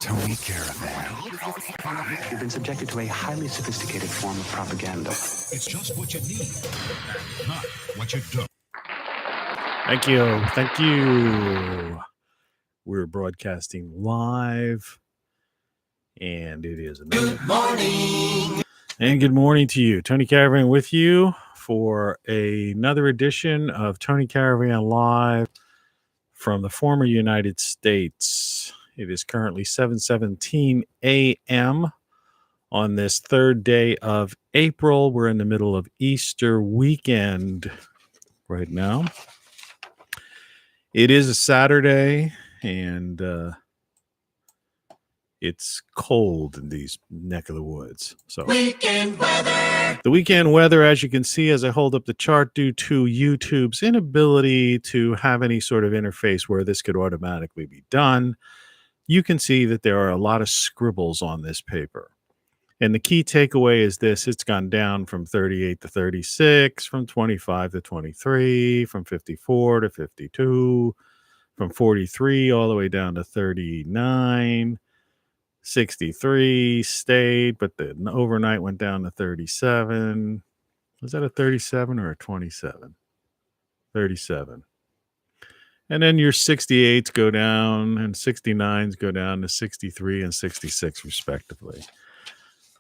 Tony Caravan. You've been subjected to a highly sophisticated form of propaganda. It's just what you need, and not what you don't. Thank you. Thank you. We're broadcasting live, and it is Good morning. And good morning to you. Tony Caravan with you for another edition of Tony Caravan Live from the former United States. It is currently 7:17 a.m. on this third day of April. We're in the middle of Easter weekend right now. It is a Saturday, and it's cold in these neck of the woods. So Weekend weather. the weekend weather, as you can see as I hold up the chart, due to YouTube's inability to have any sort of interface where this could automatically be done, you can see that there are a lot of scribbles on this paper. And the key takeaway is this: it's gone down from 38 to 36, from 25 to 23, from 54 to 52, from 43 all the way down to 39. 63 stayed, but the overnight went down to 37. Was that a 37 or a 27? 37. And then your 68s go down and 69s go down to 63 and 66 respectively.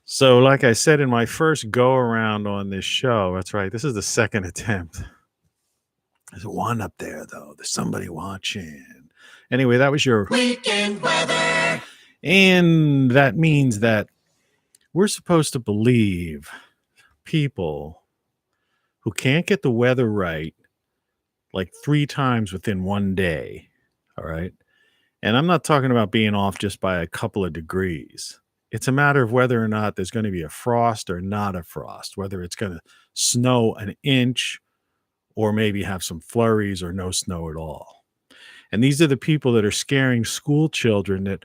So like I said in my first go around on this show, that's right, this is the second attempt. There's one up there though. There's somebody watching. Anyway, that was your Weekend weather. And that means that we're supposed to believe people who can't get the weather right like 3 times within one day. All right. And I'm not talking about being off just by a couple of degrees. It's a matter of whether or not there's going to be a frost or not a frost, whether it's going to snow an inch or maybe have some flurries or no snow at all. And these are the people that are scaring school children that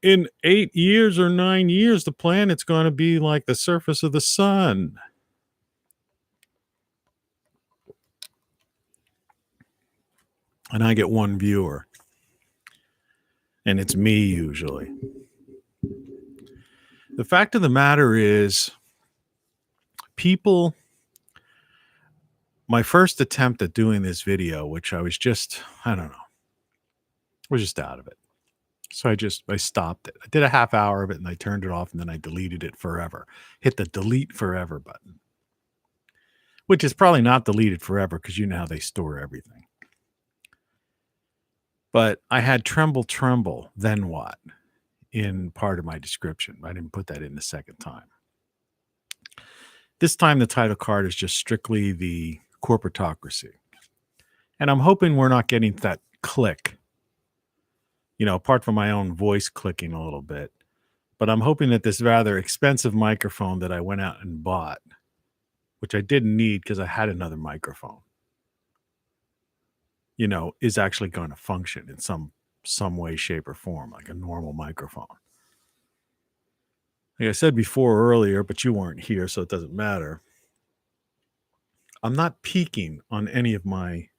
in 8 years or 9 years, the planet's going to be like the surface of the sun. And I get one viewer. And it's me usually. The fact of the matter is, my first attempt at doing this video, which I was just out of it. So I stopped it. I did a half hour of it and I turned it off and then I deleted it forever. Hit the delete forever button, which is probably not deleted forever because you know how they store everything. But I had tremble, then what, in part of my description. I didn't put that in the second time. This time the title card is just strictly the corporatocracy. And I'm hoping we're not getting that click. You know, apart from my own voice clicking a little bit. But I'm hoping that this rather expensive microphone that I went out and bought, which I didn't need because I had another microphone, you know, is actually going to function in some way, shape, or form, like a normal microphone. Like I said before earlier, but you weren't here, so it doesn't matter. I'm not peaking on any of my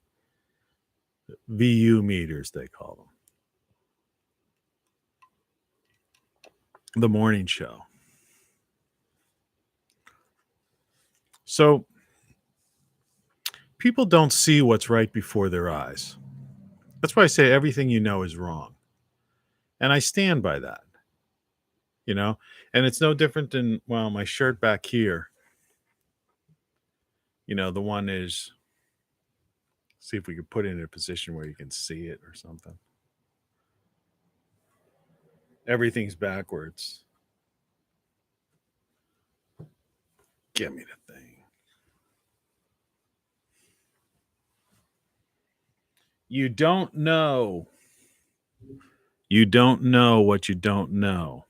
VU meters, they call them. The morning show. So people don't see what's right before their eyes. That's why I say everything you know is wrong. And I stand by that. You know, and it's no different than, well, my shirt back here. You know, the one is, see if we could put it in a position where you can see it or something. Everything's backwards. Give me the thing. You don't know. You don't know what you don't know.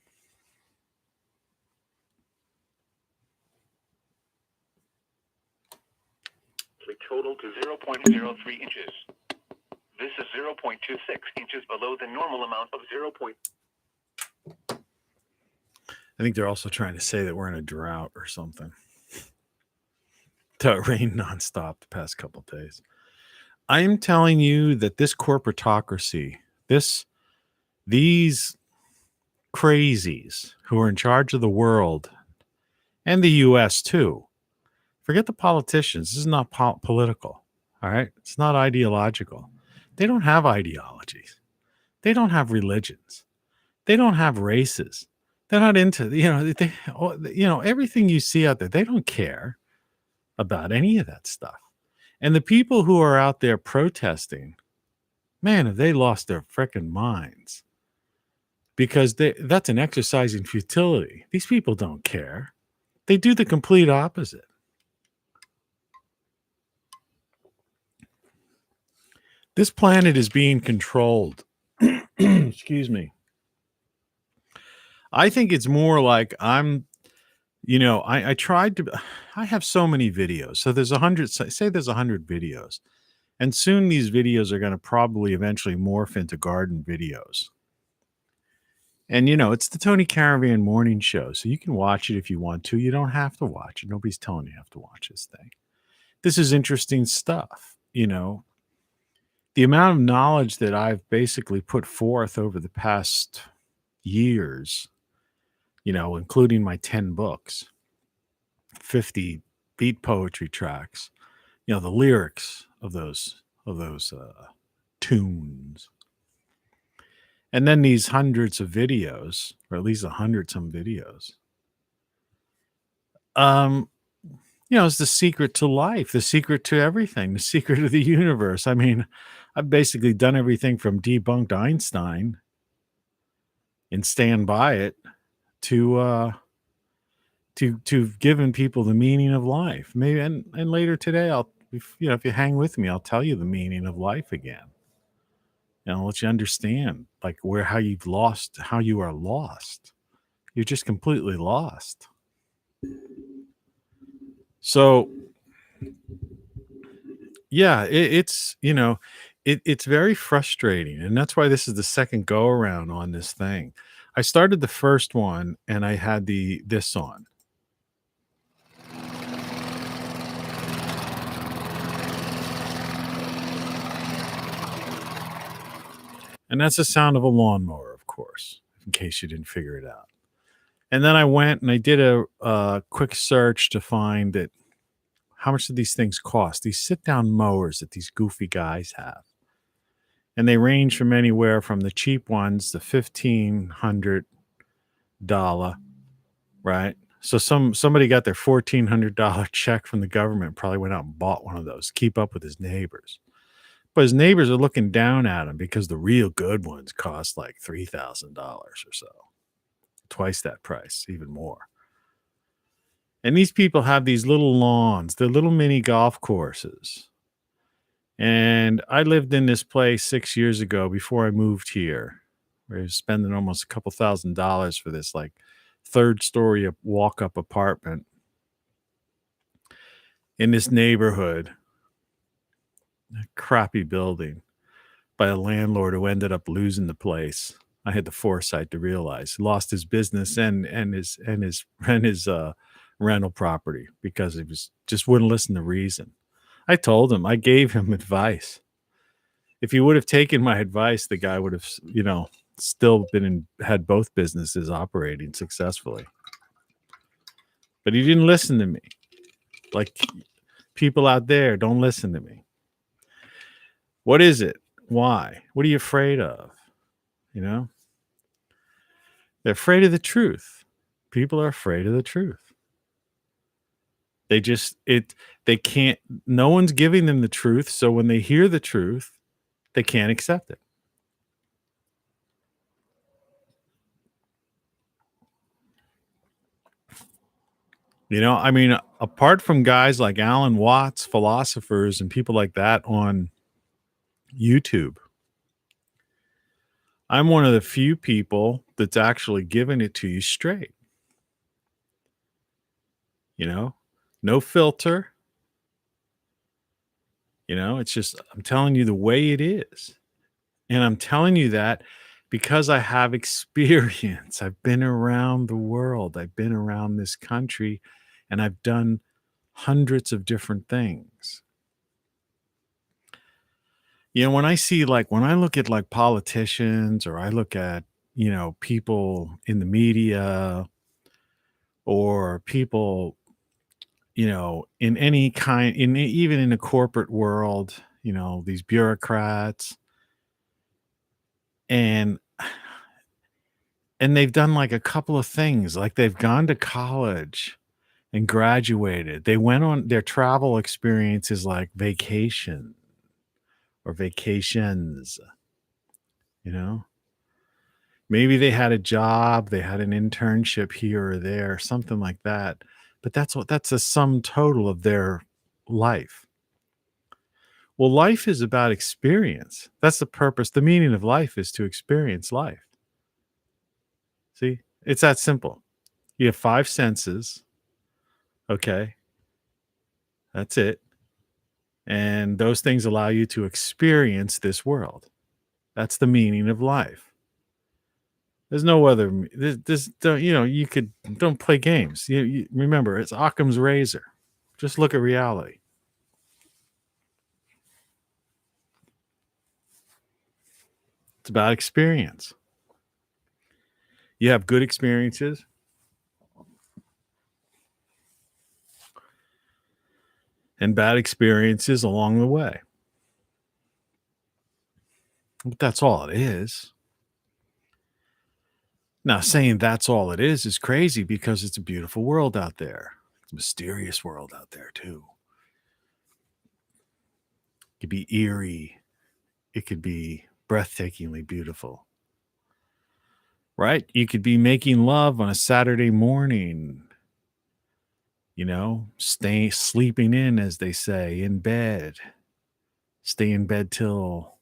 Total to 0.03 inches. This is 0.26 inches below the normal amount of 0. I think they're also trying to say that we're in a drought or something. It rained nonstop the past couple of days. I am telling you that this corporatocracy, these crazies who are in charge of the world and the US too. Forget the politicians. This is not political. All right. It's not ideological. They don't have ideologies. They don't have religions. They don't have races. They're not into, everything you see out there. They don't care about any of that stuff. And the people who are out there protesting, man, have they lost their freaking minds, because that's an exercise in futility. These people don't care. They do the complete opposite. This planet is being controlled. Excuse me. I think it's more like I tried to, I have so many videos. So there's 100, say there's 100 videos. And soon these videos are going to probably eventually morph into garden videos. And, it's the Tony Caravan morning show. So you can watch it if you want to. You don't have to watch it. Nobody's telling you have to watch this thing. This is interesting stuff. The amount of knowledge that I've basically put forth over the past years, including my 10 books, 50 beat poetry tracks, the lyrics of those tunes, and then these hundreds of videos, or at least 100 some videos. It's the secret to life, the secret to everything, the secret of the universe. I mean, I've basically done everything from debunked Einstein and stand by it to giving people the meaning of life. Maybe and later today, if you hang with me, I'll tell you the meaning of life again. And I'll let you understand how you are lost. You're just completely lost. So yeah, it's very frustrating. And that's why this is the second go around on this thing. I started the first one and I had this on. And that's the sound of a lawnmower, of course, in case you didn't figure it out. And then I went and I did a quick search to find that how much do these things cost? These sit-down mowers that these goofy guys have. And they range from anywhere from the cheap ones, the $1,500, right? So somebody got their $1,400 check from the government, probably went out and bought one of those, keep up with his neighbors. But his neighbors are looking down at him because the real good ones cost like $3,000 or so. Twice that price, even more. And these people have these little lawns, they're little mini golf courses. And I lived in this place 6 years ago before I moved here. I was spending almost a couple $1,000s for this third story walk-up apartment in this neighborhood, a crappy building, by a landlord who ended up losing the place. I had the foresight to realize he lost his business and his rental property because he just wouldn't listen to reason. I told him, I gave him advice. If he would have taken my advice, the guy would have, still had both businesses operating successfully. But he didn't listen to me. Like people out there, don't listen to me. What is it? Why? What are you afraid of? They're afraid of the truth. People are afraid of the truth. They can't, no one's giving them the truth. So when they hear the truth, they can't accept it. Apart from guys like Alan Watts, philosophers, and people like that on YouTube, I'm one of the few people that's actually giving it to you straight. No filter. It's just, I'm telling you the way it is. And I'm telling you that because I have experience. I've been around the world. I've been around this country and I've done hundreds of different things. When I see when I look at politicians, or I look at, people in the media or people, in any kind, even in the corporate world, these bureaucrats, and they've done like a couple of things, like they've gone to college and graduated. They went on their travel experiences like vacation or vacations, you know? Maybe they had a job, they had an internship here or there, something like that. But that's a sum total of their life. Well, life is about experience. That's the purpose. The meaning of life is to experience life. See? It's that simple. You have 5 senses, okay? That's it. And those things allow you to experience this world. That's the meaning of life. There's no other. This don't, you could don't play games. You remember, it's Occam's razor. Just look at reality. It's about experience. You have good experiences and bad experiences along the way. But that's all it is. Now, saying that's all it is crazy because it's a beautiful world out there. It's a mysterious world out there, too. It could be eerie. It could be breathtakingly beautiful. Right? You could be making love on a Saturday morning, sleeping in, as they say, in bed. Stay in bed till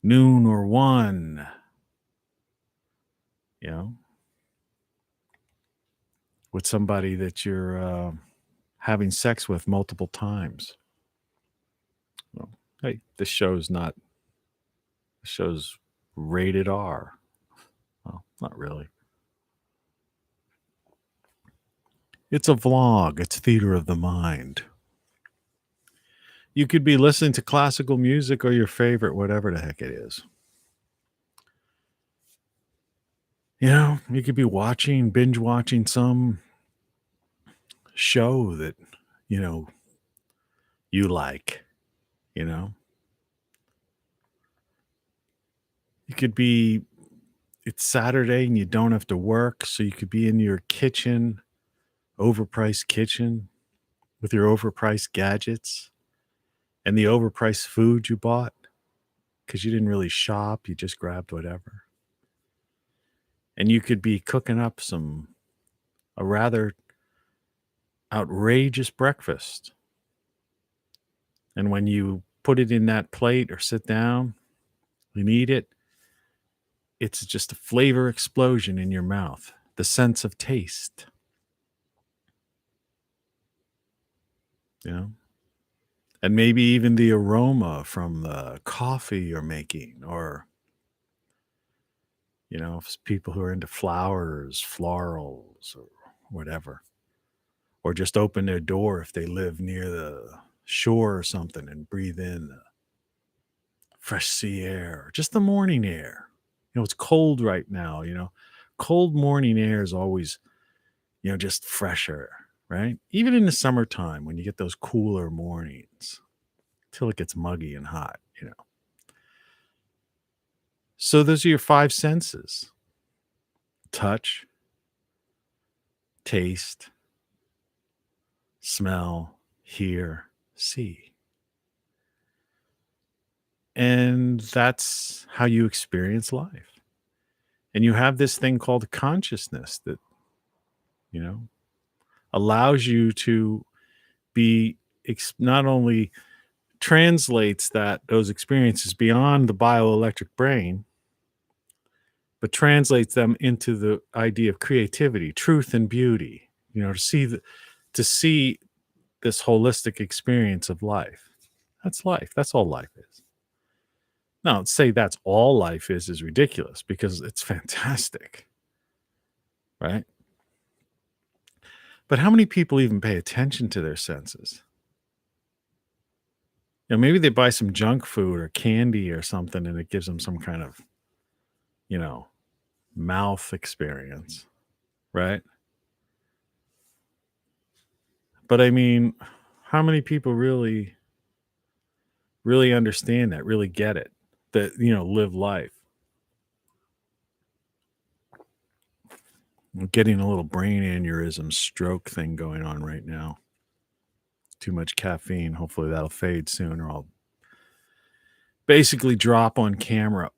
noon or 1, with somebody that you're having sex with multiple times. Well, hey, this show's rated R. Well, not really. It's a vlog. It's theater of the mind. You could be listening to classical music or your favorite, whatever the heck it is. You could be binge watching some show that, you like, You could be, it's Saturday and you don't have to work. So you could be in your kitchen, overpriced kitchen with your overpriced gadgets and the overpriced food you bought because you didn't really shop. You just grabbed whatever. And you could be cooking up a rather outrageous breakfast. And when you put it in that plate or sit down and eat it, it's just a flavor explosion in your mouth, the sense of taste. And maybe even the aroma from the coffee you're making, or, if people who are into flowers, florals, or whatever, or just open their door if they live near the shore or something and breathe in the fresh sea air, or just the morning air. It's cold right now, cold morning air is always, just fresher, right? Even in the summertime when you get those cooler mornings till it gets muggy and hot. So those are your 5 senses: touch, taste, smell, hear, see. And that's how you experience life. And you have this thing called consciousness that, allows you to be, not only translates those experiences beyond the bioelectric brain, but translates them into the idea of creativity, truth, and beauty. To see this holistic experience of life. That's life. That's all life is. Now, to say that's all life is ridiculous because it's fantastic, right? But how many people even pay attention to their senses? Maybe they buy some junk food or candy or something and it gives them some kind of, mouth experience, right? But I mean, how many people really understand that, really get it, that, live life? I'm getting a little brain aneurysm stroke thing going on right now. Too much caffeine. Hopefully that'll fade soon, or I'll basically drop on camera.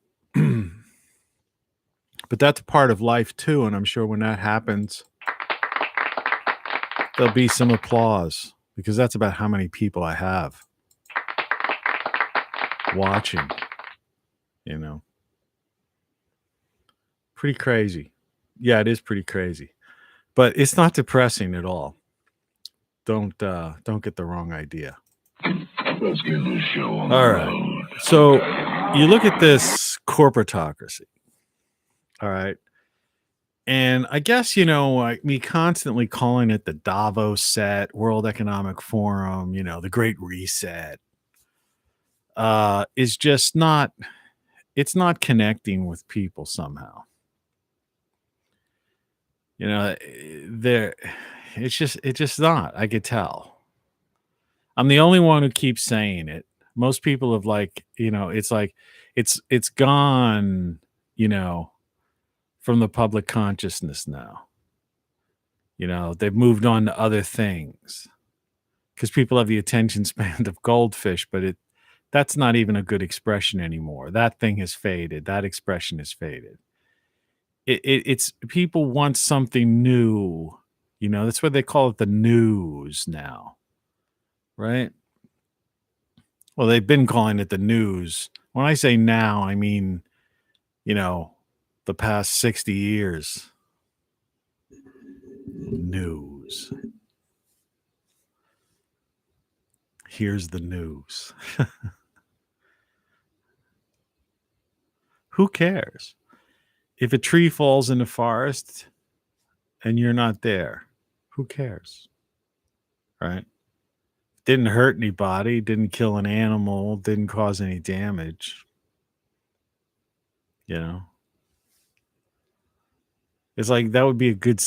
But that's part of life too, and I'm sure when that happens, there'll be some applause, because that's about how many people I have watching. Pretty crazy. Yeah, it is pretty crazy, but it's not depressing at all. Don't get the wrong idea. Let's get this show on All the right. road. So you look at this corporatocracy. All right. And I guess, like me constantly calling it the Davos set, World Economic Forum, the Great Reset, is just not, it's not connecting with people somehow. There, it's just not. I could tell. I'm the only one who keeps saying it. Most people have it's like it's gone, from the public consciousness now. They've moved on to other things because people have the attention span of goldfish, but that's not even a good expression anymore. That thing has faded. That expression has faded. It's people want something new. That's what they call it, the news now, right? Well, they've been calling it the news. When I say now, I mean, the past 60 years. News. Here's the news. Who cares? If a tree falls in the forest and you're not there, who cares? Right? Didn't hurt anybody, didn't kill an animal, didn't cause any damage. It's like that would be a good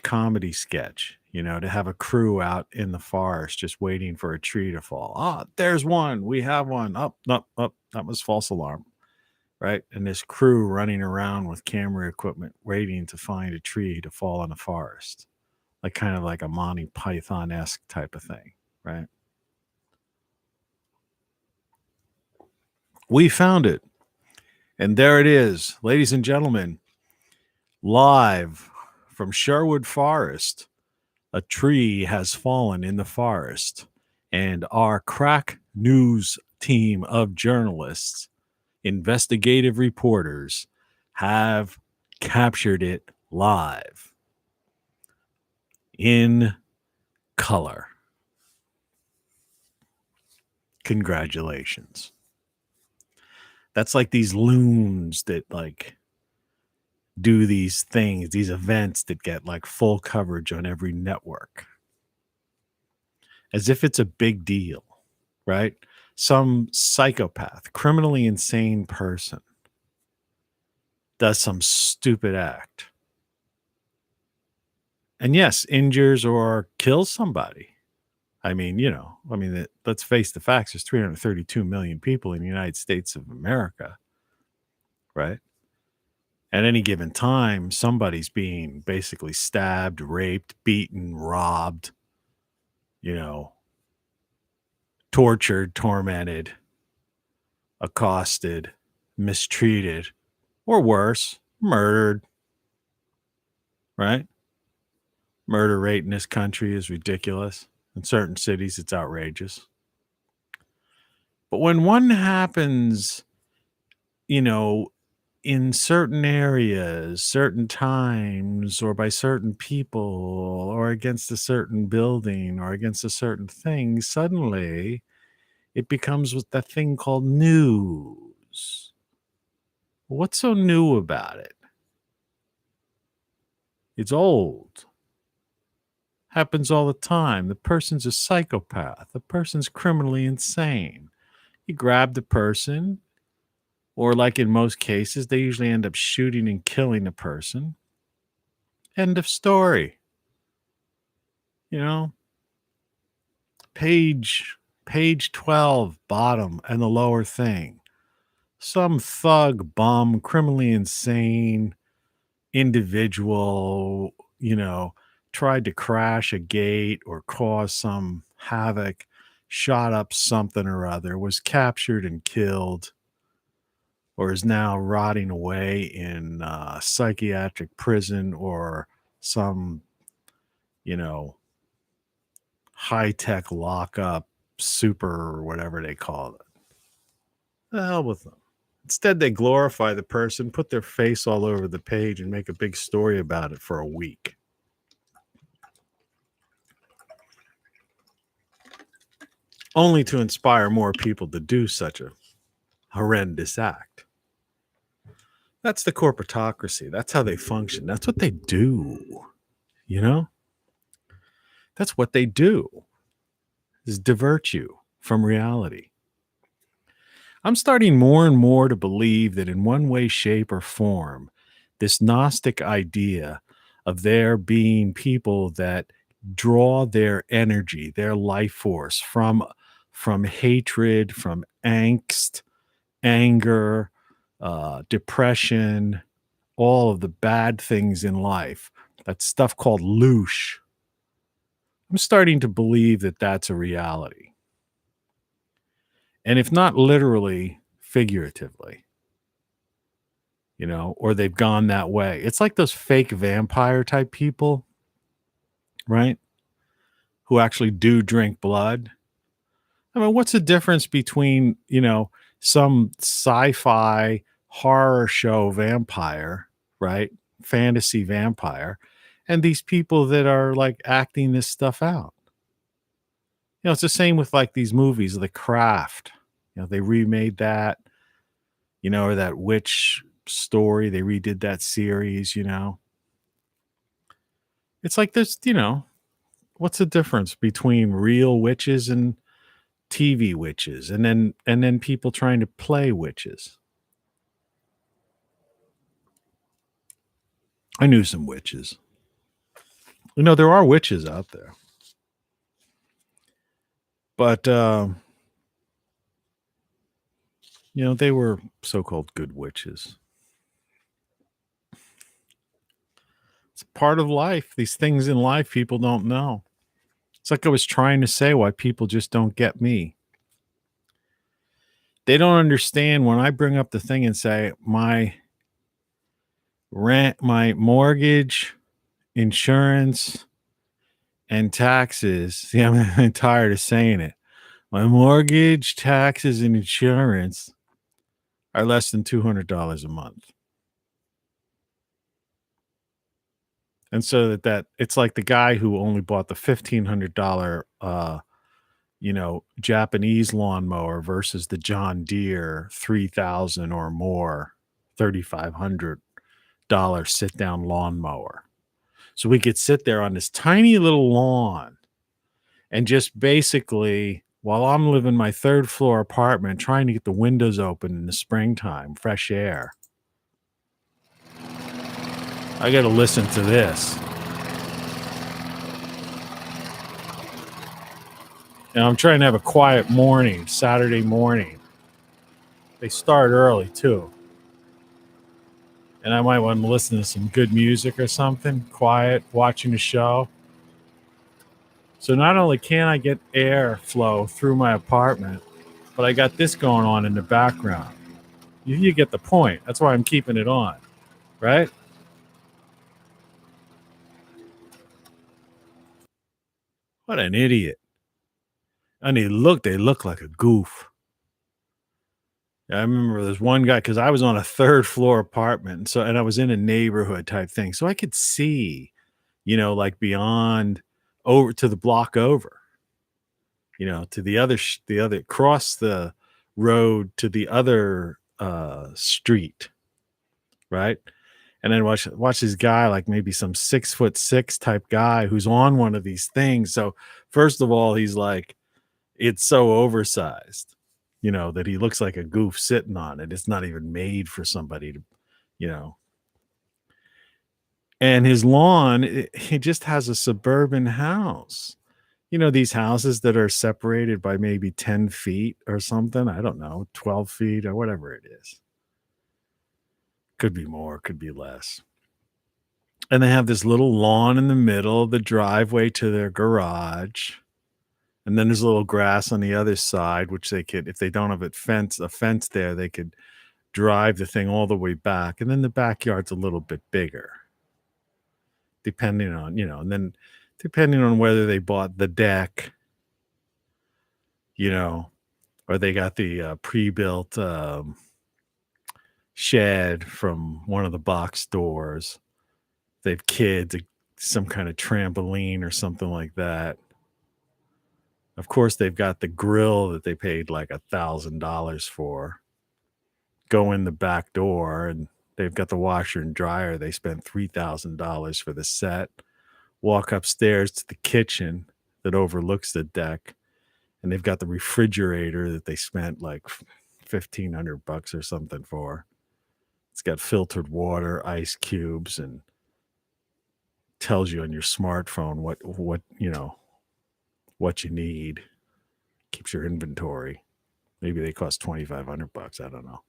comedy sketch, to have a crew out in the forest just waiting for a tree to fall. Oh, there's one. We have one. Up, up, up. That was false alarm. Right? And this crew running around with camera equipment waiting to find a tree to fall in the forest. Like kind of like a Monty Python-esque type of thing, right? We found it. And there it is, ladies and gentlemen, live from Sherwood Forest. A tree has fallen in the forest, and our crack news team of journalists, investigative reporters, have captured it live in color. Congratulations. That's like these loons that do these things, these events that get full coverage on every network, as if it's a big deal, right? Some psychopath, criminally insane person does some stupid act, and yes, injures or kills somebody. I mean, let's face the facts. There's 332 million people in the United States of America, right? At any given time, somebody's being basically stabbed, raped, beaten, robbed, tortured, tormented, accosted, mistreated, or worse, murdered, right? Murder rate in this country is ridiculous. In certain cities, it's outrageous. But when one happens, in certain areas, certain times, or by certain people, or against a certain building, or against a certain thing, suddenly it becomes that thing called news. What's so new about it? It's old. Happens all the time. The person's a psychopath. The person's criminally insane. You grab the person, Or like in most cases, they usually end up shooting and killing the person. End of story. You know, page 12, bottom and the lower thing. Some thug, bum, criminally insane individual, tried to crash a gate or cause some havoc, shot up something or other, was captured and killed, or is now rotting away in psychiatric prison or some, you know, high tech lockup, super or whatever they call it. The hell with them. Instead, they glorify the person, put their face all over the page, and make a big story about it for a week. Only to inspire more people to do such a horrendous act. That's the corporatocracy. That's how they function. That's what they do. That's what they do, is divert you from reality. I'm starting more and more to believe that in one way, shape, or form, this Gnostic idea of there being people that draw their energy, their life force from hatred, from angst, anger, depression, all of the bad things in life, that stuff called loosh. I'm starting to believe that that's a reality. And if not literally, figuratively, or they've gone that way. It's like those fake vampire type people, right? Who actually do drink blood. I mean, what's the difference between, some sci-fi horror show vampire, right? Fantasy vampire, and these people that are like acting this stuff out. It's the same with like these movies, The Craft. They remade that, or that witch story. They redid that series, It's like this, what's the difference between real witches and TV witches, and then people trying to play witches? I knew some witches. There are witches out there. But they were so-called good witches. It's part of life. These things in life people don't know. It's like I was trying to say why people just don't get me. They don't understand when I bring up the thing and say my rent, my mortgage, insurance, and taxes. See, I'm tired of saying it. My mortgage, taxes, and insurance are less than $200 a month. And so that it's like the guy who only bought the $1,500 Japanese lawnmower versus the John Deere 3,000 or more $3,500 sit down lawnmower. So we could sit there on this tiny little lawn and just basically, while I'm living my third floor apartment, trying to get the windows open in the springtime, fresh air, I got to listen to this. And I'm trying to have a quiet morning, Saturday morning. They start early too. And I might want to listen to some good music or something, quiet, watching a show. So not only can I get airflow through my apartment, but I got this going on in the background. You get the point. That's why I'm keeping it on, right? What an idiot. And they look like a goof. I remember there's one guy, because I was on a third floor apartment, and I was in a neighborhood type thing. So I could see, like beyond, over to the block over, to the other across the road to the other street. Right. And then watch this guy, like maybe some 6'6" type guy who's on one of these things. So first of all, he's like, it's so oversized, that he looks like a goof sitting on it. It's not even made for somebody to, you know. And his lawn, he just has a suburban house. These houses that are separated by maybe 10 feet or something. I don't know, 12 feet or whatever it is. Could be more, could be less. And they have this little lawn in the middle of the driveway to their garage. And then there's a little grass on the other side, which they could, if they don't have a fence there, they could drive the thing all the way back. And then the backyard's a little bit bigger, depending on, and then depending on whether they bought the deck, or they got the pre-built shed from one of the box stores. They have kids, some kind of trampoline or something like that. Of course, they've got the grill that they paid like $1,000 for. Go in the back door, and they've got the washer and dryer. They spent $3,000 for the set. Walk upstairs to the kitchen that overlooks the deck, and they've got the refrigerator that they spent like $1,500 or something for. It's got filtered water, ice cubes, and tells you on your smartphone what you need. Keeps your inventory. Maybe they cost $2,500. I don't know.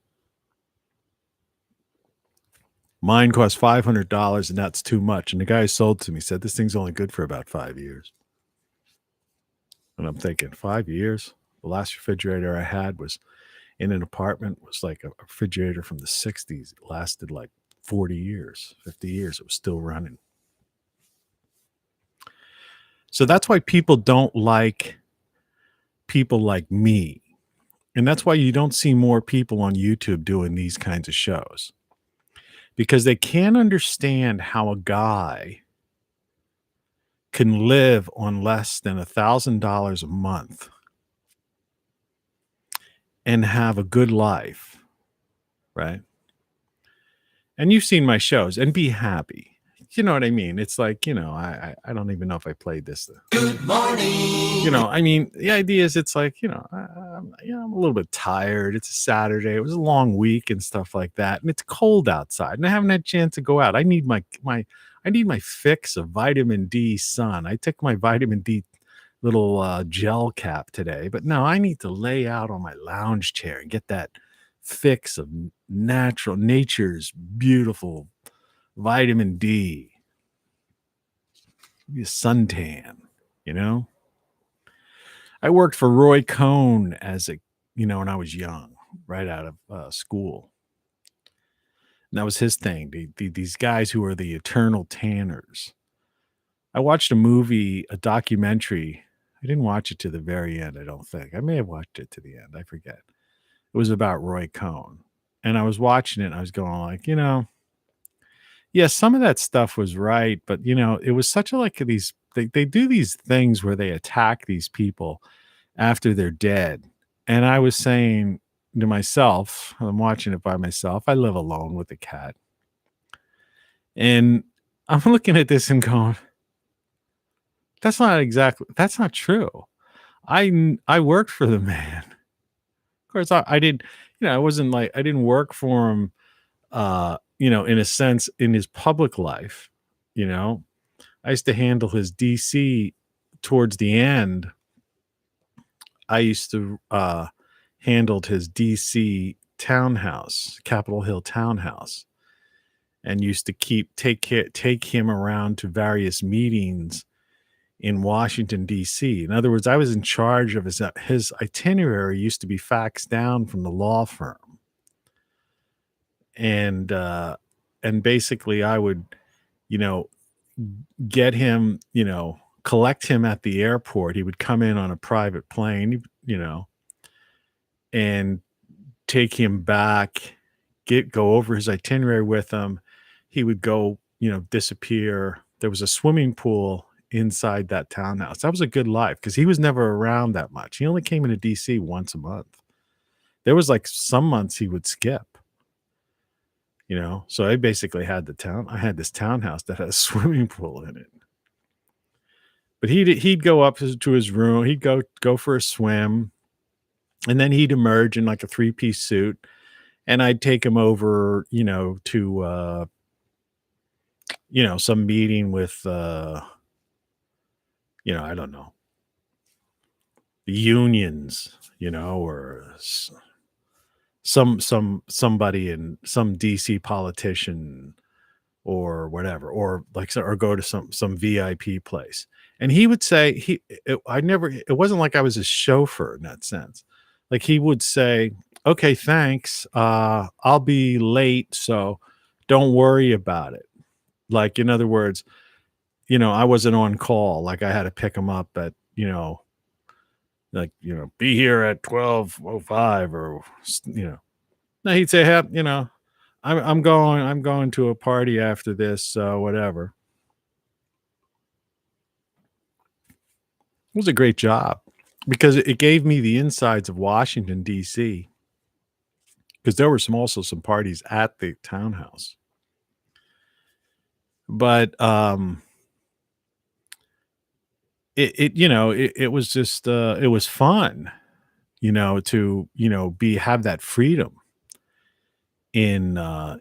Mine cost $500, and that's too much. And the guy who sold to me said this thing's only good for about 5 years. And I'm thinking, 5 years? The last refrigerator I had was in an apartment, was like a refrigerator from the 60s. It lasted like 40 years, 50 years. It was still running. So that's why people don't like people like me. And that's why you don't see more people on YouTube doing these kinds of shows. Because they can't understand how a guy can live on less than $1,000 a month and have a good life, right? And you've seen my shows and be happy. You know what I mean? It's like, I don't even know if I played this. Good morning. The idea is it's like, I'm a little bit tired. It's a Saturday. It was a long week and stuff like that. And it's cold outside and I haven't had a chance to go out. I need my fix of vitamin D sun. I took my vitamin D little gel cap today, but no, I need to lay out on my lounge chair and get that fix of nature's beautiful vitamin D, be a suntan, I worked for Roy Cohn when I was young, right out of school. And that was his thing. These guys who are the eternal tanners. I watched a documentary. I didn't watch it to the very end, I don't think. I may have watched it to the end. I forget. It was about Roy Cohn. And I was watching it and I was going like, yeah, some of that stuff was right, but it was such they do these things where they attack these people after they're dead. And I was saying to myself, I'm watching it by myself. I live alone with a cat. And I'm looking at this and going, that's not true. I worked for the man. Of course, I didn't, I wasn't like, I didn't work for him, in a sense, in his public life. I used to handle his DC towards the end. I used to handled his DC townhouse, Capitol Hill townhouse, and used to take him around to various meetings in Washington, D.C. In other words, I was in charge of his itinerary used to be faxed down from the law firm. And basically I would, get him, collect him at the airport. He would come in on a private plane, and take him back, go over his itinerary with him. He would go, disappear. There was a swimming pool inside that townhouse. That was a good life because he was never around that much. He only came into DC once a month. There was like some months he would skip. So I basically had I had this townhouse that had a swimming pool in it. But he'd go up to his room. He'd go for a swim. And then he'd emerge in like a 3-piece suit, and I'd take him over, to some meeting with I don't know, the unions, or somebody in some DC politician or whatever, or or go to some VIP place. And he would say it wasn't like I was a chauffeur in that sense. Like he would say, "Okay, thanks. I'll be late, so don't worry about it." Like, in other words, I wasn't on call. Like I had to pick him up at, be here at 12:05 or, no, he'd say, "Hey, I'm going to a party after this, so whatever." It was a great job because it gave me the insides of Washington, D.C., because there were also some parties at the townhouse. But it was just it was fun, to have that freedom in the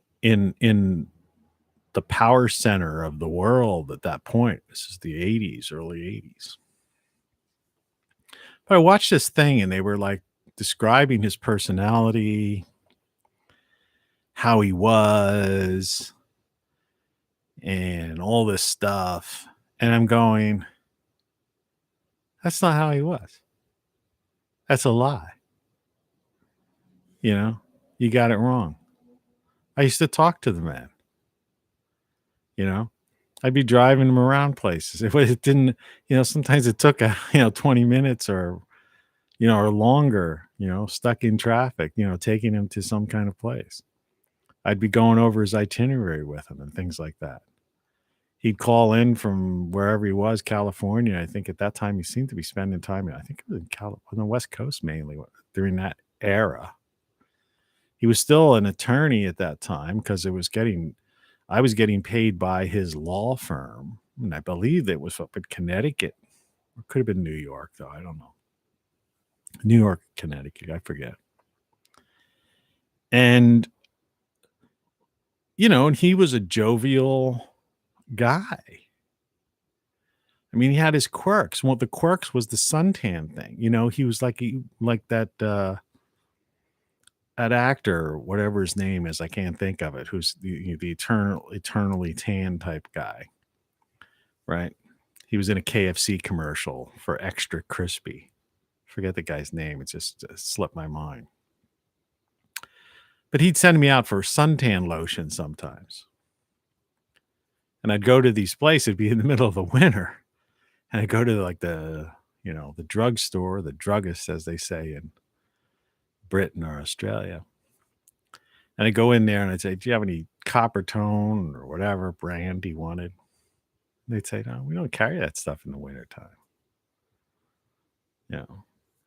power center of the world at that point. This is the 80s, early 80s. But I watched this thing and they were like describing his personality, how he was, and all this stuff. And I'm going, that's not how he was. That's a lie. You got it wrong. I used to talk to the man. I'd be driving him around places. If it didn't, sometimes it took 20 minutes or longer, stuck in traffic, taking him to some kind of place. I'd be going over his itinerary with him and things like that. He'd call in from wherever he was, California. I think at that time he seemed to be spending time. I think it was on the West Coast mainly during that era. He was still an attorney at that time because I was getting paid by his law firm, and I believe it was up in Connecticut. It could have been New York, though. I don't know. New York, Connecticut, I forget. And and he was a jovial guy. I mean, he had his quirks. One of the quirks was the suntan thing. He was like that actor, whatever his name is, I can't think of it, who's the eternally tan type guy, right? He was in a KFC commercial for Extra Crispy. Forget the guy's name. It just slipped my mind. But he'd send me out for suntan lotion sometimes. And I'd go to these places, it'd be in the middle of the winter. And I'd go to like the drugstore, the druggist, as they say in Britain or Australia. And I'd go in there and I'd say, "Do you have any Copper Tone or whatever brand he wanted?" They'd say, "No, we don't carry that stuff in the wintertime."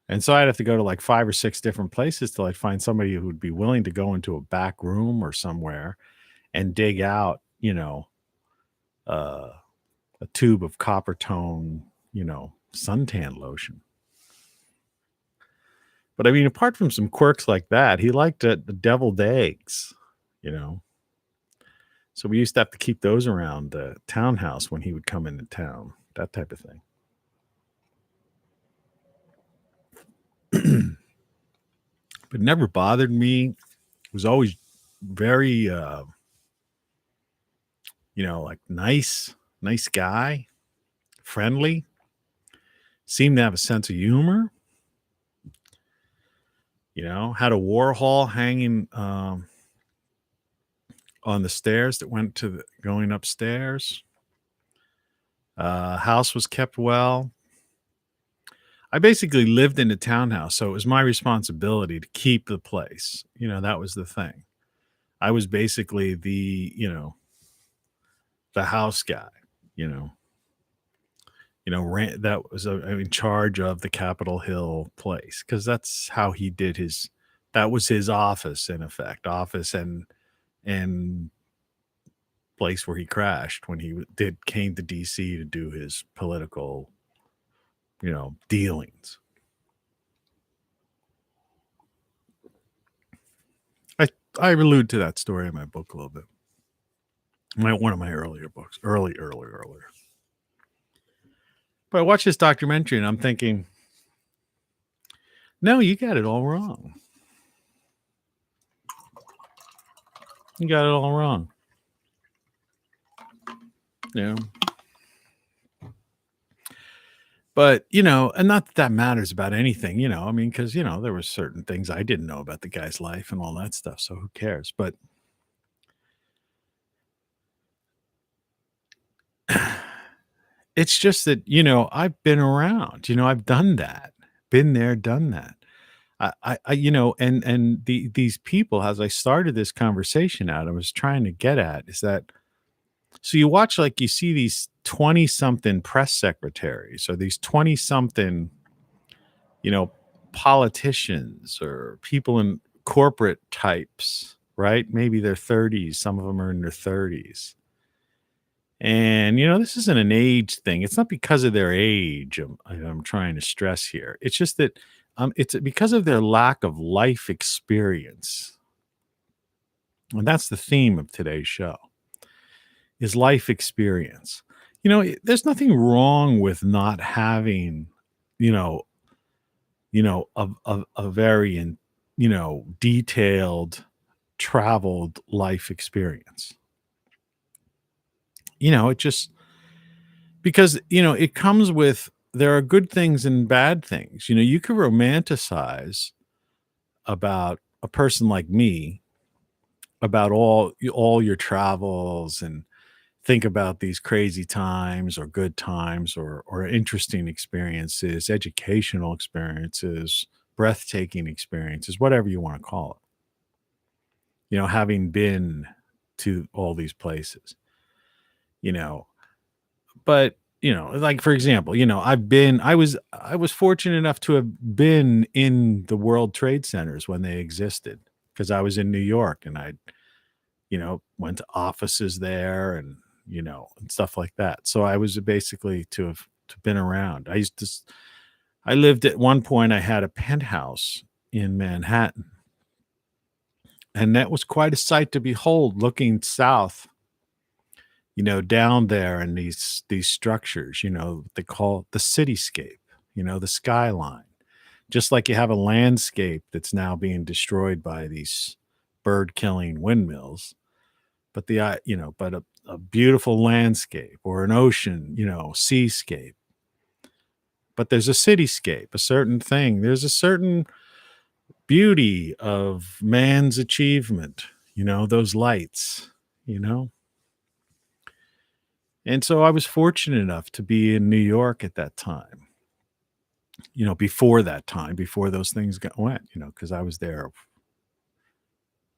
And so I'd have to go to like 5 or 6 different places till I'd find somebody who would be willing to go into a back room or somewhere and dig out, a tube of Copper Tone, suntan lotion. But I mean, apart from some quirks like that, he liked the deviled eggs, So we used to have to keep those around the townhouse when he would come into town, that type of thing. But never bothered me. It was always very, like nice guy, friendly, seemed to have a sense of humor. Had a Warhol hanging on the stairs that went to going upstairs. House was kept well. I basically lived in a townhouse, so it was my responsibility to keep the place. That was the thing. I was basically the house guy. That was in charge of the Capitol Hill place because that's how he did his. That was his office, in effect, office and place where he crashed when he came to DC to do his political, dealings. I allude to that story in my book a little bit. One of my earlier books, earlier. But I watched this documentary and I'm thinking, no, you got it all wrong. You got it all wrong. Yeah. But, and not that matters about anything, I mean, because, there were certain things I didn't know about the guy's life and all that stuff. So who cares? But it's just that, I've been around, I've done that, been there, done that. And these people, as I started this conversation out, I was trying to get at is that, so you watch, like you see these 20 something press secretaries or these 20 something, politicians or people in corporate types, right? Maybe they're 30s. Some of them are in their 30s. And, this isn't an age thing. It's not because of their age. I'm trying to stress here. It's just that it's because of their lack of life experience. And that's the theme of today's show is life experience. There's nothing wrong with not having, a very, detailed, traveled life experience. It just, because, it comes with, there are good things and bad things. You could romanticize about a person like me, about all your travels and think about these crazy times or good times or interesting experiences, educational experiences, breathtaking experiences, whatever you want to call it. Having been to all these places, but like for example, I was fortunate enough to have been in the World Trade Centers when they existed because I was in New York and I went to offices there and and stuff like that. So I was basically to been around. I lived at one point, I had a penthouse in Manhattan. And that was quite a sight to behold, looking south, down there in these structures, they call the cityscape, the skyline. Just like you have a landscape that's now being destroyed by these bird killing windmills. But a beautiful landscape or an ocean, seascape. But there's a cityscape, a certain thing. There's a certain beauty of man's achievement, those lights, And so I was fortunate enough to be in New York at that time, before that time, before those things went, because I was there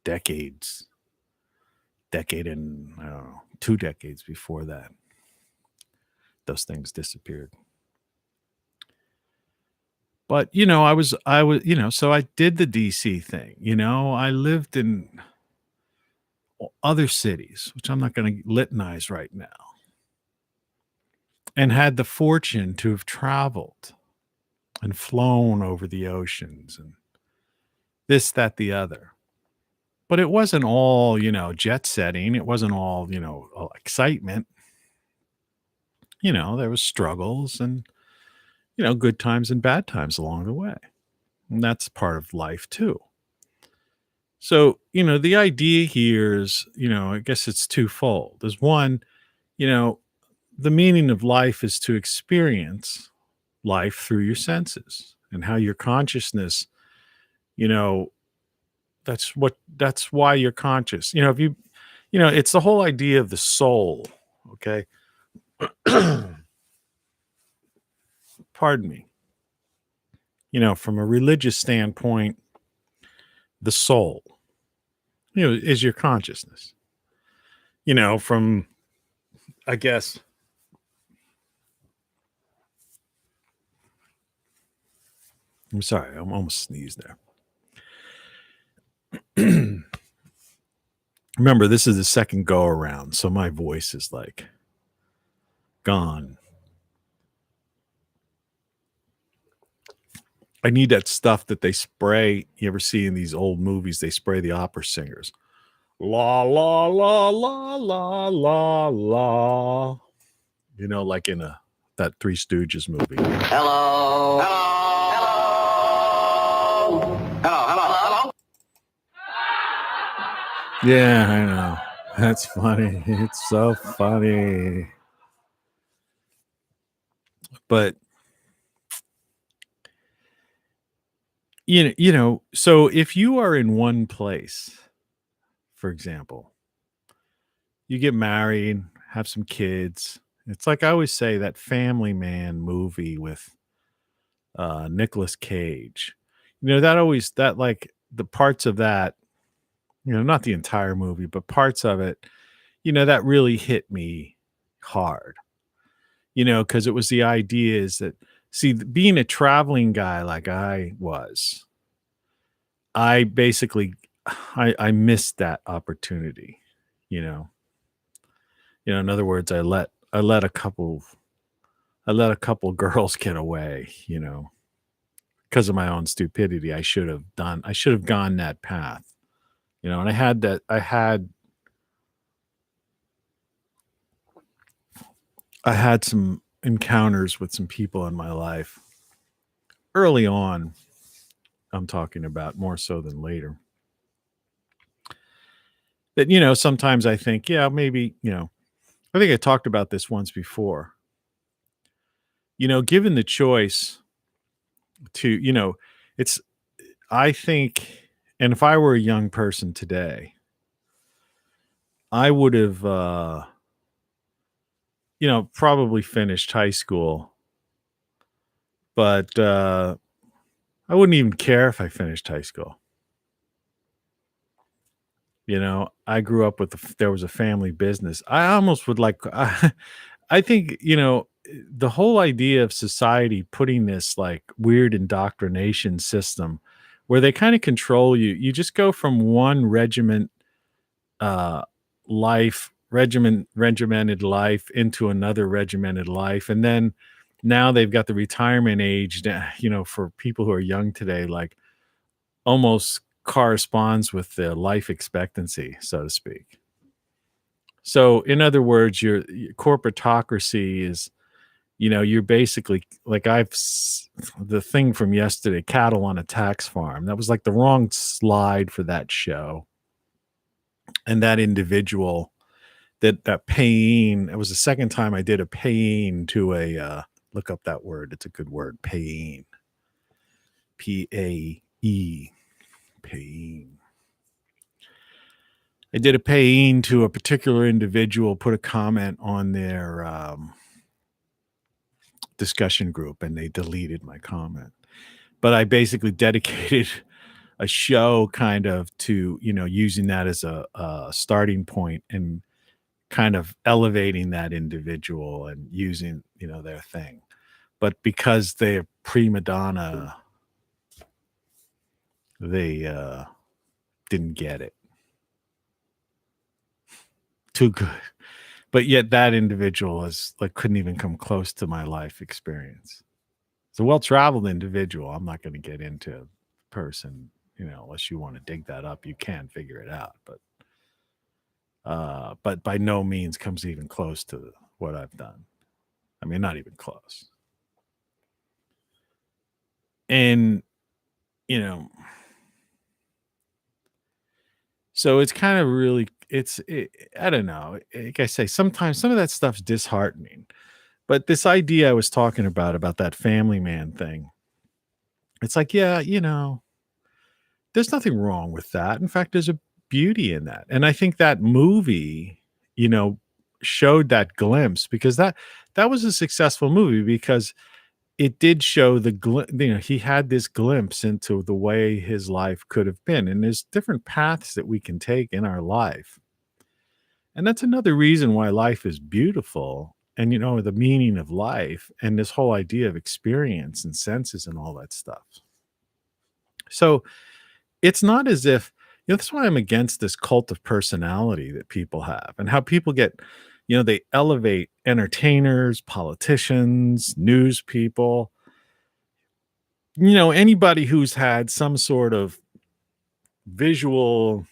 decade and I don't know, 2 decades before that, those things disappeared. But, I was, so I did the DC thing, I lived in other cities, which I'm not going to litanize right now, and had the fortune to have traveled and flown over the oceans and this, that, the other. But it wasn't all, jet setting. It wasn't all, all excitement. There was struggles and, good times and bad times along the way. And that's part of life too. So, the idea here is, I guess it's twofold. There's one, the meaning of life is to experience life through your senses and how your consciousness, that's why you're conscious. If you, it's the whole idea of the soul. Okay. Pardon me. From a religious standpoint, the soul, is your consciousness. From, I guess, I'm sorry, I'm almost sneezed there. Remember, this is the second go around, so my voice is like gone. I need that stuff that they spray. You ever see in these old movies, they spray the opera singers. La la la la la la la. You know, like in that Three Stooges movie. Hello. Hello. Hello. Hello. Yeah, I know. That's funny. It's so funny. But you know, so if you are in one place, for example, you get married, have some kids. It's like I always say that Family Man movie with Nicolas Cage. You know, that like the parts of that, you know, not the entire movie, but parts of it, you know, that really hit me hard. You know, because it was the idea is that see, being a traveling guy like I was, I basically I missed that opportunity, you know. You know, in other words, I let a couple girls get away, you know, because of my own stupidity. I should have gone that path. You know, and I had some encounters with some people in my life early on. I'm talking about more so than later. That, you know, sometimes I think, yeah, maybe, you know, I think I talked about this once before. You know, given the choice to, you know, it's, I think, and if I were a young person today, I would have, you know, probably finished high school, but I wouldn't even care if I finished high school. You know, I grew up with there was a family business. I almost would like, I think, you know, the whole idea of society putting this like weird indoctrination system where they kind of control you. You just go from one uh, regimented life into another regimented life. And then now they've got the retirement age, you know, for people who are young today, like almost corresponds with the life expectancy, so to speak. So, in other words, your corporatocracy is, you know, you're basically like the thing from yesterday, cattle on a tax farm. That was like the wrong slide for that show. And that individual, that paying, it was the second time I did a paying to look up that word. It's a good word, paying. P-A-E, paying. I did a paying to a particular individual, put a comment on their discussion group, and they deleted my comment. But I basically dedicated a show kind of to, you know, using that as a starting point and kind of elevating that individual and using, you know, their thing. But because they're prima donna, they didn't get it. Too good. But yet that individual is like couldn't even come close to my life experience. It's a well-traveled individual. I'm not going to get into person, you know, unless you want to dig that up, you can figure it out. But by no means comes even close to what I've done. I mean, not even close. And, you know, so it's kind of really, I don't know. Like I say, sometimes some of that stuff's disheartening. But this idea I was talking about that family man thing, it's like, yeah, you know, there's nothing wrong with that. In fact, there's a beauty in that. And I think that movie, you know, showed that glimpse because that was a successful movie because it did show you know, he had this glimpse into the way his life could have been. And there's different paths that we can take in our life. And that's another reason why life is beautiful. And, you know, the meaning of life and this whole idea of experience and senses and all that stuff. So it's not as if, you know, that's why I'm against this cult of personality that people have and how people get, you know, they elevate entertainers, politicians, news people, anybody who's had some sort of visual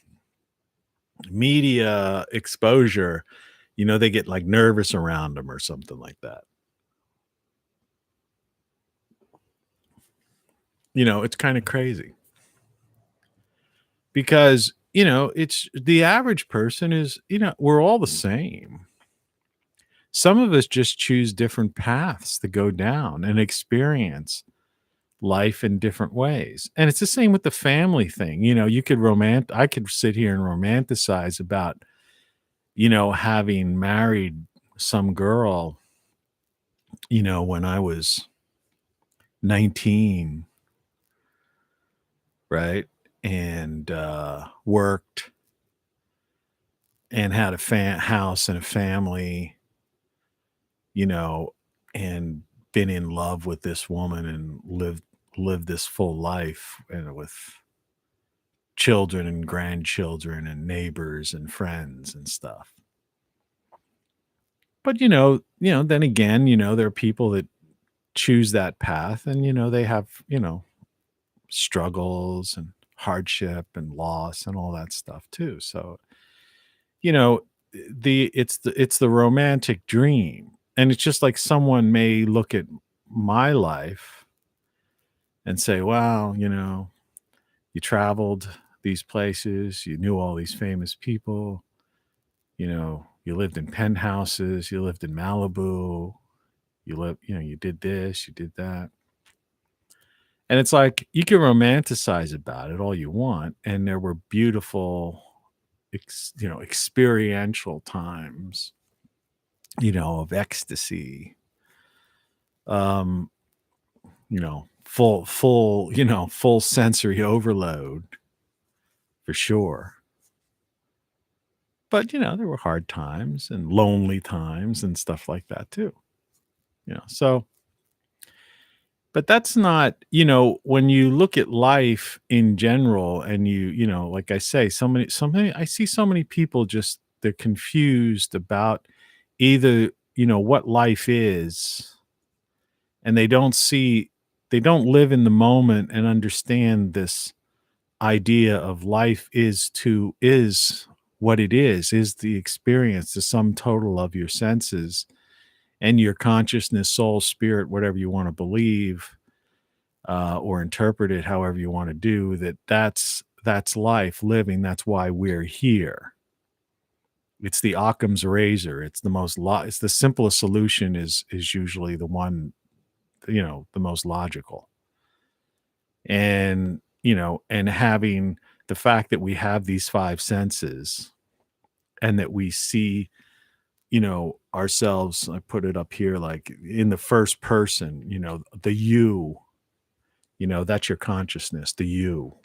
media exposure, they get like nervous around them or something like that. It's kind of crazy because, it's the average person is, we're all the same. Some of us just choose different paths to go down and experience life in different ways. And it's the same with the family thing. I could sit here and romanticize about, having married some girl, when I was 19, right? And worked and had a house and a family, and been in love with this woman and lived this full life and with children and grandchildren and neighbors and friends and stuff. But then again, there are people that choose that path and they have, struggles and hardship and loss and all that stuff too. So, you know, it's the romantic dream. And it's just like someone may look at my life and say, wow, you traveled these places, you knew all these famous people, you lived in penthouses, you lived in Malibu, you did this, you did that. And it's like you can romanticize about it all you want. And there were beautiful, experiential times, of ecstasy, um, full sensory overload for sure. But, there were hard times and lonely times and stuff like that too. So, but that's not, when you look at life in general and like I say, I see so many people just, they're confused about either, what life is, and they don't live in the moment and understand this idea of life is what it is the experience, the sum total of your senses and your consciousness, soul, spirit, whatever you want to believe, or interpret it however you want to do, that's life living. That's why we're here. It's the Occam's razor. It's it's the simplest solution is usually the one, the most logical. And, and having the fact that we have these five senses and that we see, ourselves, I put it up here, like in the first person, the you, that's your consciousness, the you.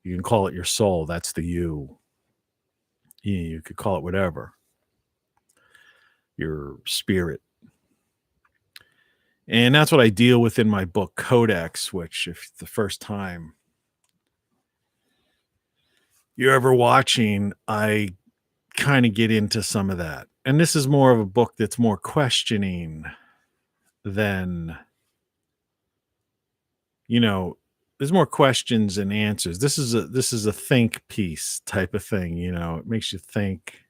You can call it your soul. That's the you. You could call it whatever. Your spirit. And that's what I deal with in my book, Codex, which if the first time you're ever watching, I kind of get into some of that. And this is more of a book that's more questioning than, there's more questions and answers. This is a think piece type of thing, it makes you think,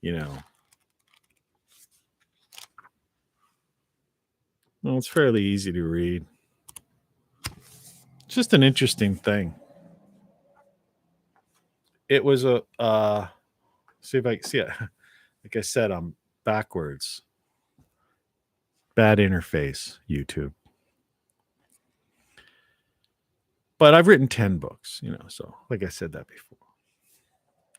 well, it's fairly easy to read. It's just an interesting thing. It was see if I can see it. Like I said, I'm backwards. Bad interface, YouTube. But I've written 10 books, so like I said that before.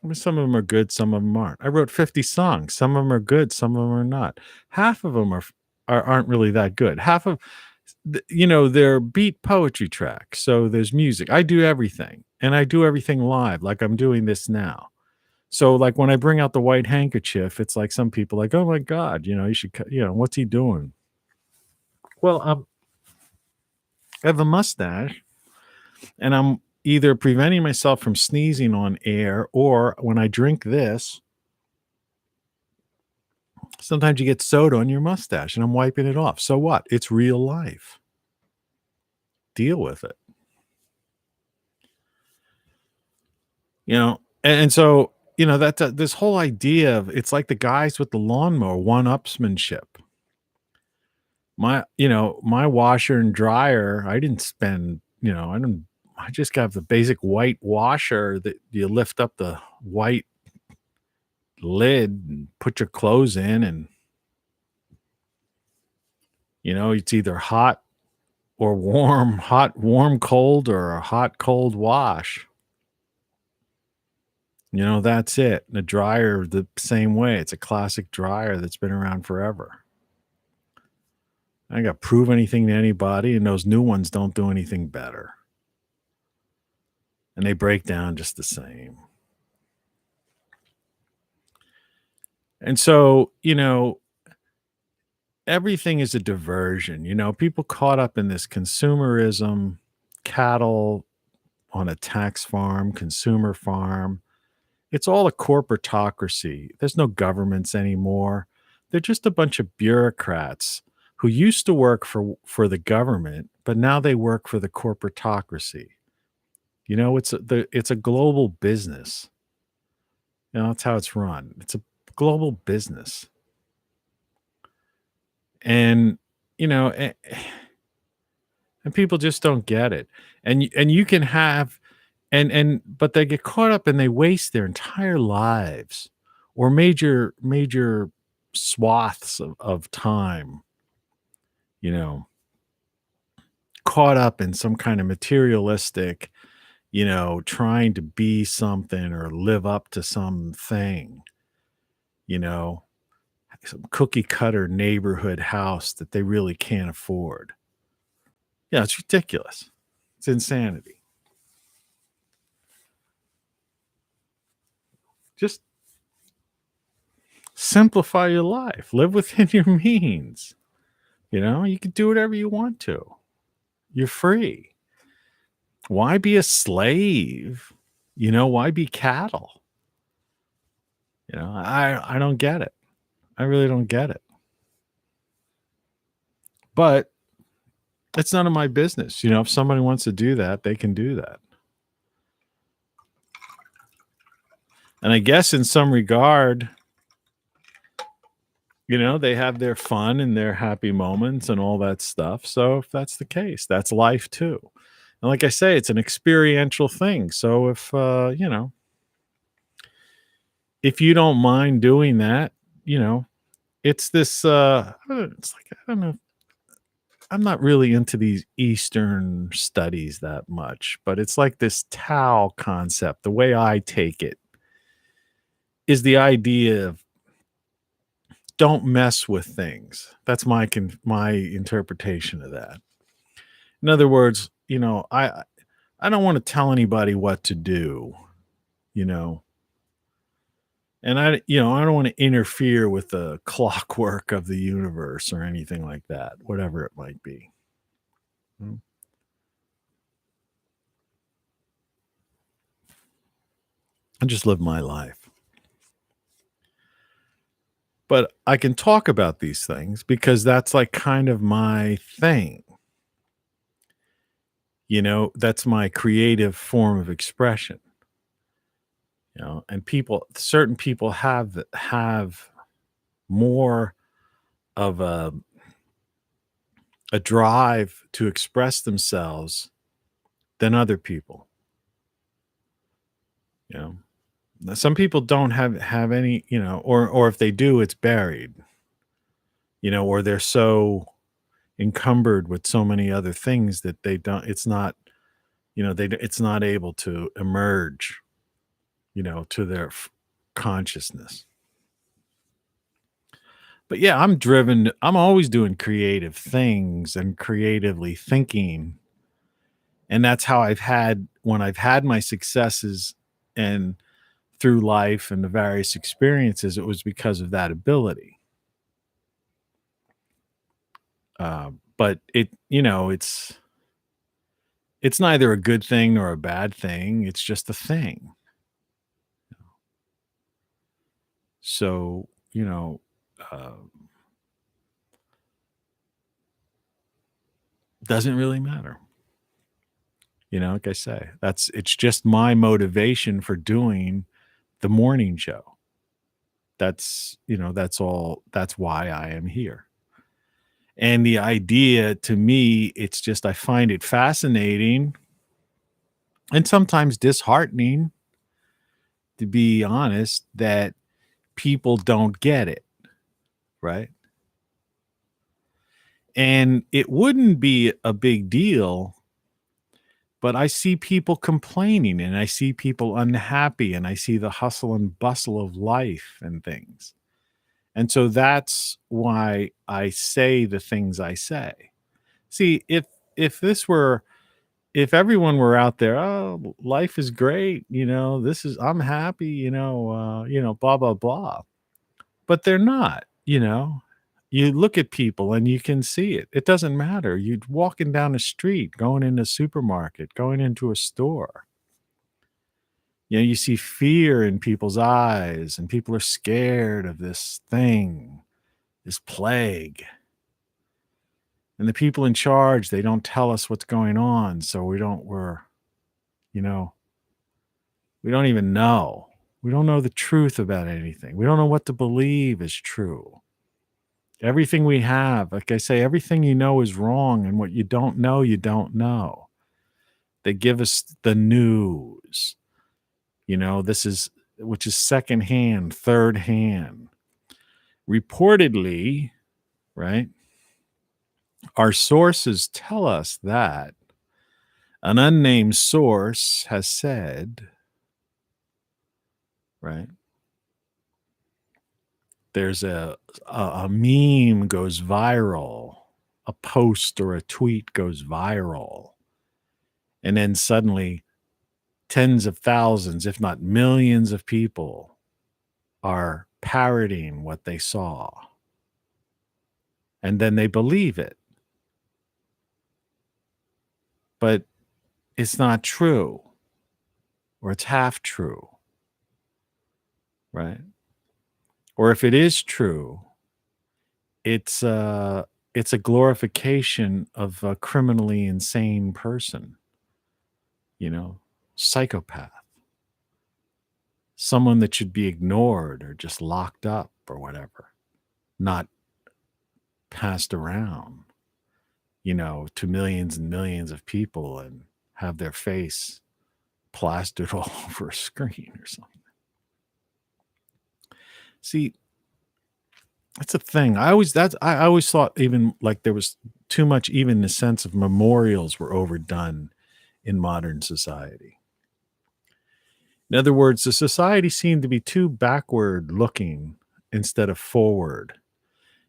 I mean, some of them are good, some of them aren't. I wrote 50 songs. Some of them are good, some of them are not. Half of them aren't really that good. Half of, they're beat poetry tracks. So there's music. I do everything, and I do everything live, like I'm doing this now. So like when I bring out the white handkerchief, it's like some people like, oh my God, you should, what's he doing? Well, I have a mustache, and I'm either preventing myself from sneezing on air, or when I drink this, sometimes you get soda on your mustache and I'm wiping it off. So what? It's real life. deal with it. And so that this whole idea of it's like the guys with the lawnmower, one-upsmanship. My washer and dryer, I didn't spend, I just got the basic white washer that you lift up the white lid and put your clothes in, and it's either hot or warm, hot, warm, cold, or a hot, cold wash. That's it. And the dryer, the same way. It's a classic dryer that's been around forever. I got to prove anything to anybody, and those new ones don't do anything better. And they break down just the same. And so, everything is a diversion. People caught up in this consumerism, cattle on a tax farm, consumer farm. It's all a corporatocracy. There's no governments anymore. They're just a bunch of bureaucrats who used to work for the government, but now they work for the corporatocracy. It's a global business. That's how it's run. It's a global business. And and people just don't get it. And you can have but they get caught up and they waste their entire lives or major swaths of time, caught up in some kind of materialistic, trying to be something or live up to something, some cookie cutter neighborhood house that they really can't afford. Yeah, it's ridiculous. It's insanity. Just simplify your life. Live within your means. You can do whatever you want to. You're free. Why be a slave? Why be cattle? I don't get it. I really don't get it. But it's none of my business. If somebody wants to do that, they can do that. And I guess in some regard, they have their fun and their happy moments and all that stuff. So if that's the case, that's life too. And like I say, it's an experiential thing. So if you don't mind doing that, it's this, it's like, I don't know. I'm not really into these Eastern studies that much, but it's like this Tao concept. The way I take it is the idea of don't mess with things. That's my interpretation of that. In other words, I don't want to tell anybody what to do, and I don't want to interfere with the clockwork of the universe or anything like that, whatever it might be. I just live my life. But I can talk about these things because that's like kind of my thing. That's my creative form of expression. And certain people have more of a drive to express themselves than other people. Some people don't have any, or if they do, it's buried, or they're so encumbered with so many other things that it's not able to emerge, to their consciousness. But yeah, I'm always doing creative things and creatively thinking. And that's how when I've had my successes and through life and the various experiences, it was because of that ability. But it's neither a good thing nor a bad thing. It's just a thing. So, doesn't really matter. Like I say, it's just my motivation for doing the morning show. That's all. That's why I am here. And the idea, to me, it's just, I find it fascinating and sometimes disheartening, to be honest, that people don't get it, right? And it wouldn't be a big deal, but I see people complaining and I see people unhappy and I see the hustle and bustle of life and things. And so that's why I say the things I say. See, if this were if everyone were out there, oh, life is great, I'm happy, blah blah blah. But they're not, You look at people and you can see it. It doesn't matter. You're walking down the street, going into a supermarket, going into a store. You see fear in people's eyes, and people are scared of this thing, this plague. And the people in charge, they don't tell us what's going on, so we don't even know. We don't know the truth about anything. We don't know what to believe is true. Everything we have, like I say, everything you know is wrong, and what you don't know, you don't know. They give us the news, which is secondhand, third hand. Reportedly, right? Our sources tell us that an unnamed source has said, right? There's a meme goes viral, a post or a tweet goes viral, and then suddenly tens of thousands, if not millions of people are parroting what they saw. And then they believe it. But it's not true, or it's half true, right? Or if it is true, it's a glorification of a criminally insane person, psychopath, someone that should be ignored or just locked up or whatever, not passed around, to millions and millions of people and have their face plastered all over a screen or something. See, that's a thing. I always thought, even like, there was too much, even the sense of memorials were overdone in modern society. In other words, the society seemed to be too backward looking instead of forward.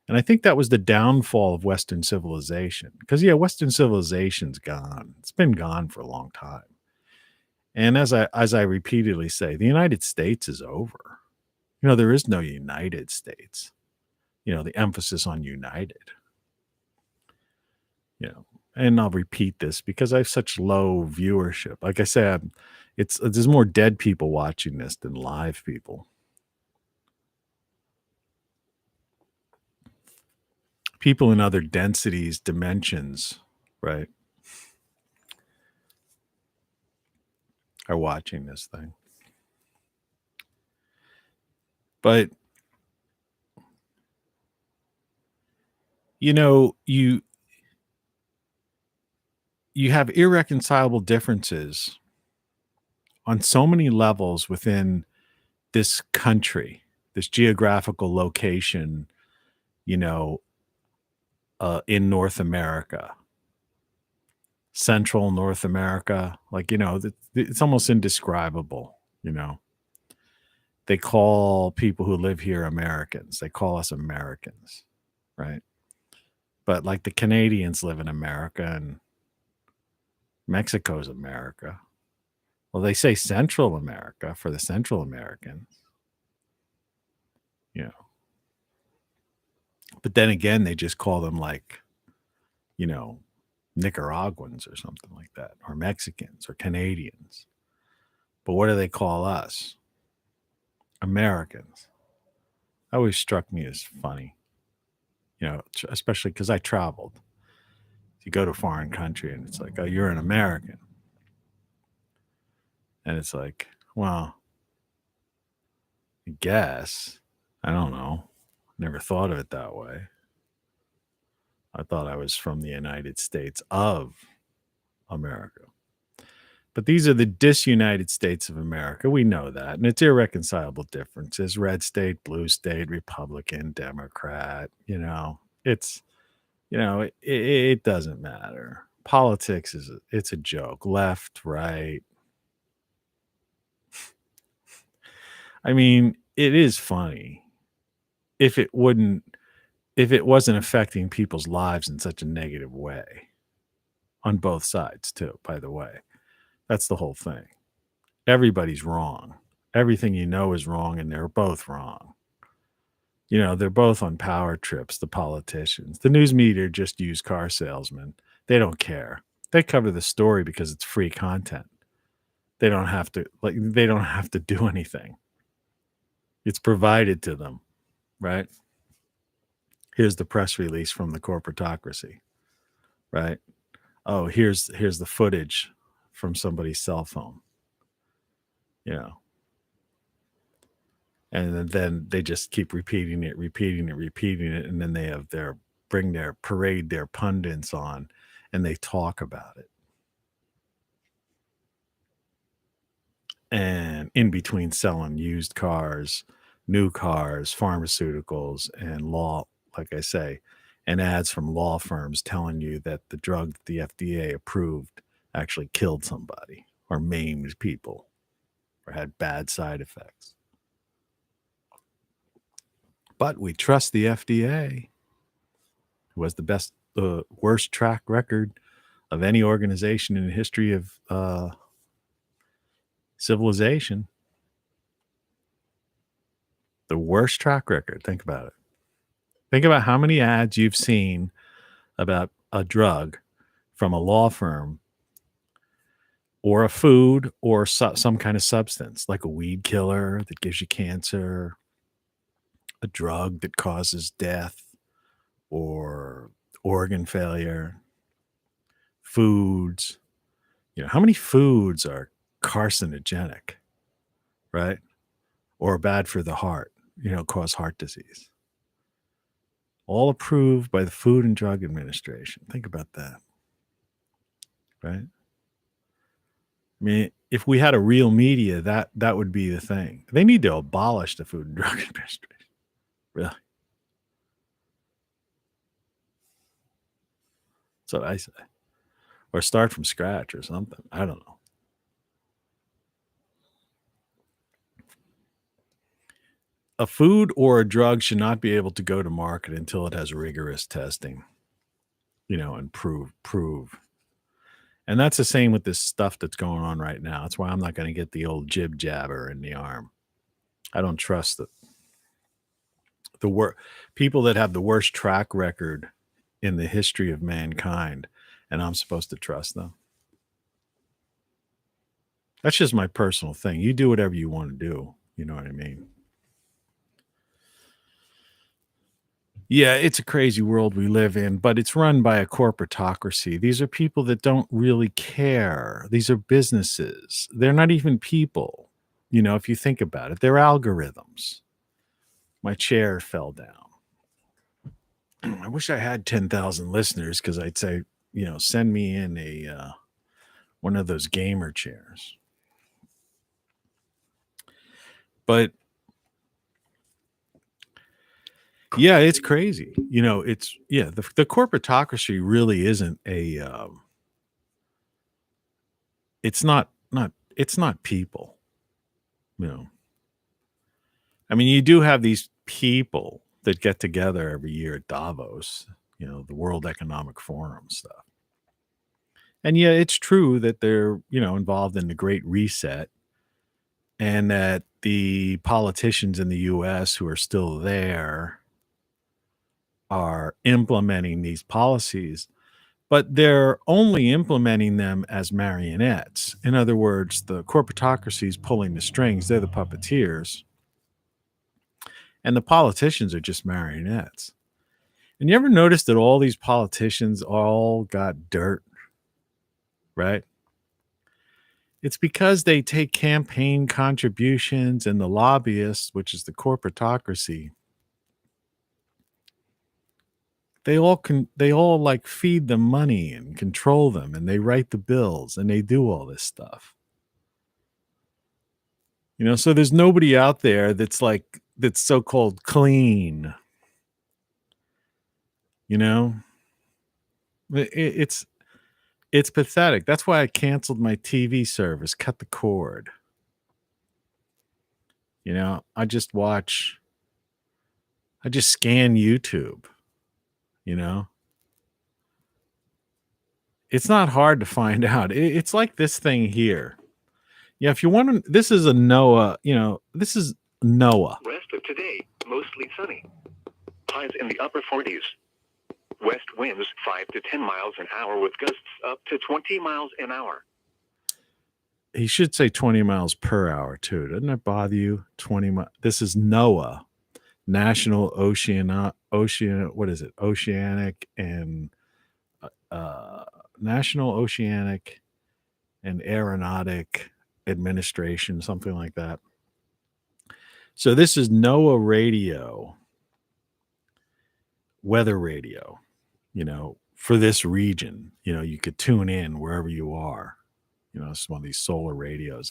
And I think that was the downfall of Western civilization. Because, Western civilization's gone. It's been gone for a long time. And as I repeatedly say, the United States is over. There is no United States. The emphasis on united. And I'll repeat this because I have such low viewership. Like I said, there's more dead people watching this than live people. People in other densities, dimensions, right, are watching this thing. But you have irreconcilable differences on so many levels within this country, this geographical location, in North America, Central North America. Like, it's almost indescribable. They call people who live here Americans. They call us Americans, right? But like, the Canadians live in America and Mexico's America. Well, they say Central America for the Central Americans. But then again, they just call them, like, Nicaraguans or something like that, or Mexicans or Canadians. But what do they call us? Americans. That always struck me as funny, especially because I traveled. You go to a foreign country and it's like, oh, you're an American. And it's like, well, I guess. I don't know. Never thought of it that way. I thought I was from the United States of America. But these are the disunited states of America. We know that. And it's irreconcilable differences. Red state, blue state, Republican, Democrat. It's, it doesn't matter. Politics it's a joke. Left, right. I mean, it is funny if it wasn't affecting people's lives in such a negative way on both sides too, by the way. That's the whole thing. Everybody's wrong. Everything is wrong, and they're both wrong. They're both on power trips, the politicians. The news media just use car salesmen. They don't care. They cover the story because it's free content. They don't have to do anything. It's provided to them, right? Here's the press release from the corporatocracy, right? Oh, here's the footage from somebody's cell phone, and then they just keep repeating it, and then they have parade their pundits on, and they talk about it. And in between selling used cars, new cars, pharmaceuticals, and law, like I say, and ads from law firms telling you that the drug that the FDA approved actually killed somebody or maimed people or had bad side effects. But we trust the FDA, who has the worst track record of any organization in the history of civilization. The worst track record. Think about it. Think about how many ads you've seen about a drug from a law firm or a food or some kind of substance, like a weed killer that gives you cancer, a drug that causes death or organ failure, foods. How many foods are carcinogenic, right? Or bad for the heart, cause heart disease. All approved by the Food and Drug Administration. Think about that, right? I mean, if we had a real media, that would be the thing. They need to abolish the Food and Drug Administration. Really. That's what I say. Or start from scratch or something. I don't know. A food or a drug should not be able to go to market until it has rigorous testing, and prove. And that's the same with this stuff that's going on right now. That's why I'm not going to get the old jib jabber in the arm. I don't trust the people that have the worst track record in the history of mankind, and I'm supposed to trust them. That's just my personal thing. You do whatever you want to do. You know what I mean? Yeah, it's a crazy world we live in, but it's run by a corporatocracy. These are people that don't really care. These are businesses. They're not even people. If you think about it, they're algorithms. My chair fell down. I wish I had 10,000 listeners because I'd say, send me in a one of those gamer chairs. But yeah, it's crazy. The corporatocracy really isn't it's not people. I mean, you do have these people that get together every year at Davos, the World Economic Forum stuff. And yeah, it's true that they're, involved in the Great Reset, and that the politicians in the US who are still there are implementing these policies, but they're only implementing them as marionettes. In other words, the corporatocracy is pulling the strings. They're the puppeteers. And the politicians are just marionettes. And you ever notice that all these politicians all got dirt, right? It's because they take campaign contributions and the lobbyists, which is the corporatocracy. They all like feed them money and control them, and they write the bills and they do all this stuff. So there's nobody out there that's so-called clean. It's pathetic. That's why I canceled my TV service, cut the cord. I just scan YouTube. It's not hard to find out. It's like this thing here. Yeah, if you want to, this is a NOAA, this is NOAA. West of today, mostly sunny. Highs in the upper 40s. West winds 5 to 10 miles an hour with gusts up to 20 miles an hour. He should say 20 miles per hour too. Doesn't that bother you? 20 miles. This is NOAA, National what is it? Oceanic and National Oceanic and Aeronautic Administration, something like that. So this is NOAA radio, weather radio, for this region. You could tune in wherever you are. It's one of these solar radios.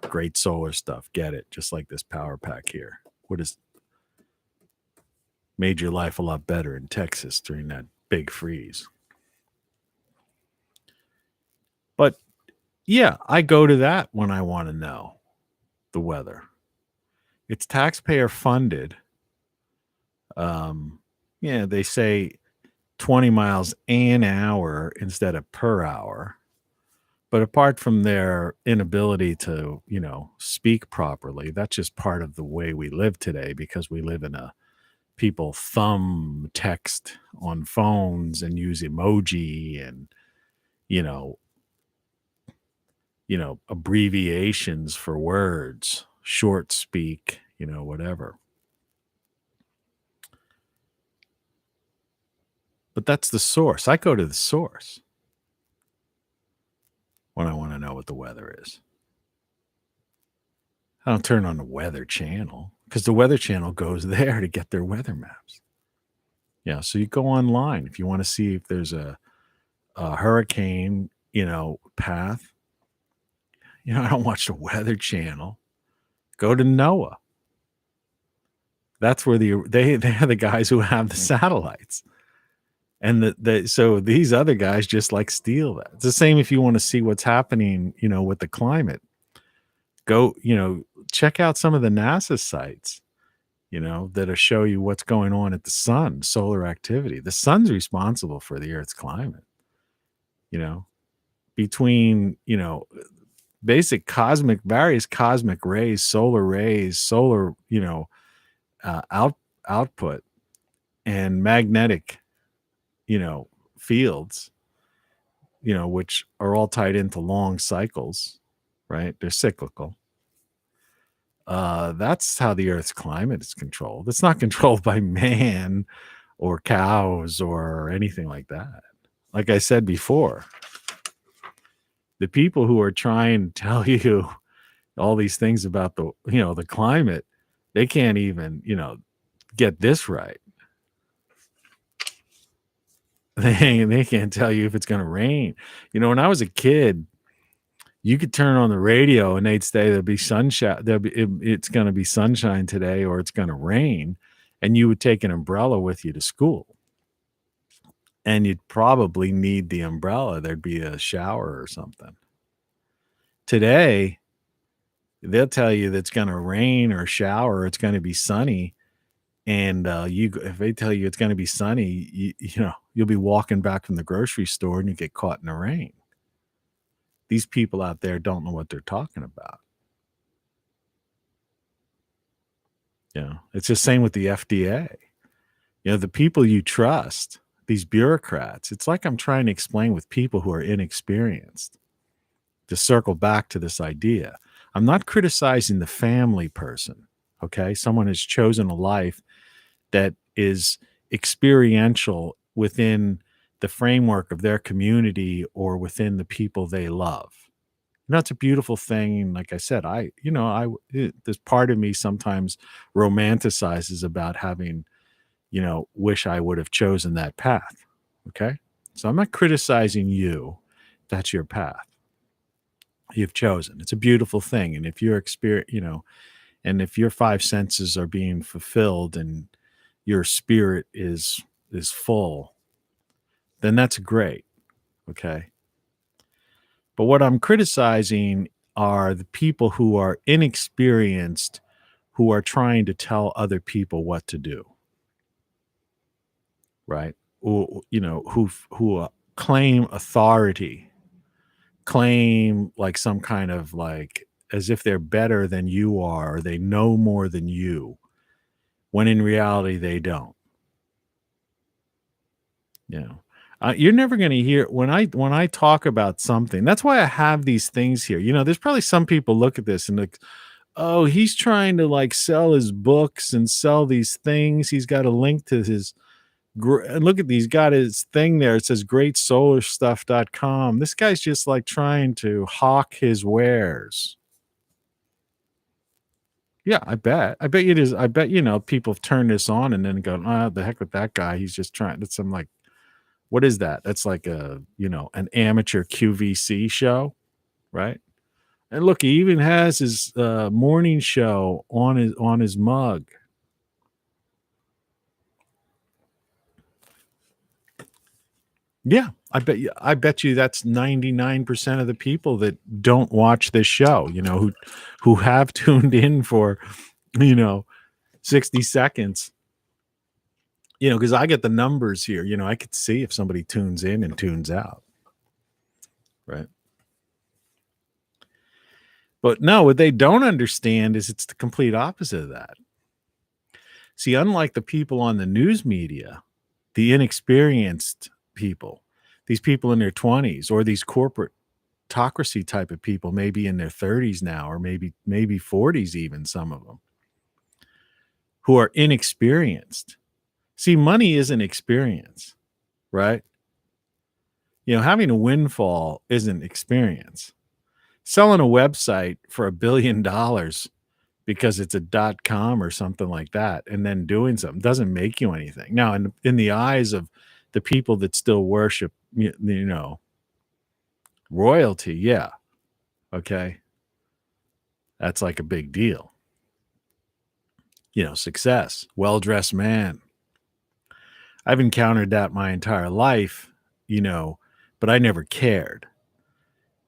Great solar stuff. Get it. Just like this power pack here. Made your life a lot better in Texas during that big freeze. But yeah, I go to that when I want to know the weather. It's taxpayer funded. They say 20 miles an hour instead of per hour. But apart from their inability to, speak properly, that's just part of the way we live today, because we live in people thumb text on phones and use emoji and, abbreviations for words, short speak, whatever. But that's the source. I go to the source when I want to know what the weather is. I don't turn on the Weather Channel, because the Weather Channel goes there to get their weather maps. Yeah, so you go online if you want to see if there's a hurricane, path. I don't watch the Weather Channel. Go to NOAA. That's where they are the guys who have the satellites. And so these other guys just steal that. It's the same if you want to see what's happening, with the climate. Go, check out some of the NASA sites, that'll show you what's going on at the sun, solar activity. The sun's responsible for the Earth's climate. Between, various cosmic rays, solar, output, and magnetic, fields, which are all tied into long cycles, right? They're cyclical. That's how the Earth's climate is controlled. It's not controlled by man or cows or anything like that. Like I said before, the people who are trying to tell you all these things about the climate, they can't even, get this right. They can't tell you if it's going to rain. When I was a kid, you could turn on the radio and they'd say there'll be sunshine. It's going to be sunshine today, or it's going to rain, and you would take an umbrella with you to school. And you'd probably need the umbrella. There'd be a shower or something. Today, they'll tell you that it's going to rain or shower, or it's going to be sunny. And if they tell you it's going to be sunny, you'll be walking back from the grocery store and you get caught in the rain. These people out there don't know what they're talking about. It's the same with the FDA. The people you trust, these bureaucrats, it's like I'm trying to explain with people who are inexperienced. To circle back to this idea, I'm not criticizing the family person. Okay. Someone has chosen a life that is experiential within the framework of their community or within the people they love. It's a beautiful thing. And like I said, there's part of me sometimes romanticizes about having, wish I would have chosen that path. Okay. So I'm not criticizing you. That's your path you've chosen. It's a beautiful thing. And if your experience, and if your five senses are being fulfilled and your spirit is full, then that's great. Okay. But what I'm criticizing are the people who are inexperienced, who are trying to tell other people what to do, right? Or, who claim authority, claim like some kind of like as if they're better than you are, or they know more than you, when in reality they don't. You're never going to hear when I talk about something. That's why I have these things here. There's probably some people look at this and like, oh, he's trying to like sell his books and sell these things. He's got a link to his and look at these, got his thing there. It says greatsolarstuff.com. This guy's just like trying to hawk his wares. Yeah, I bet it is. I bet, people have turned this on and then go, the heck with that guy. He's just trying. That's some like, what is that? That's like an amateur QVC show, right? And look, he even has his morning show on his mug. Yeah, I bet you that's 99% of the people that don't watch this show, who have tuned in for 60 seconds. Because I get the numbers here. I could see if somebody tunes in and tunes out. Right. But no, what they don't understand is it's the complete opposite of that. See, unlike the people on the news media, the inexperienced people, these people in their 20s, or these corporate autocracy type of people, maybe in their 30s now, or maybe 40s, even some of them, who are inexperienced. See, money isn't experience, right? Having a windfall isn't experience. Selling a website for $1 billion because it's a .com or something like that, and then doing something doesn't make you anything. Now, in the eyes of the people that still worship, royalty, yeah, okay, that's like a big deal. Success, well-dressed man. I've encountered that my entire life, but I never cared.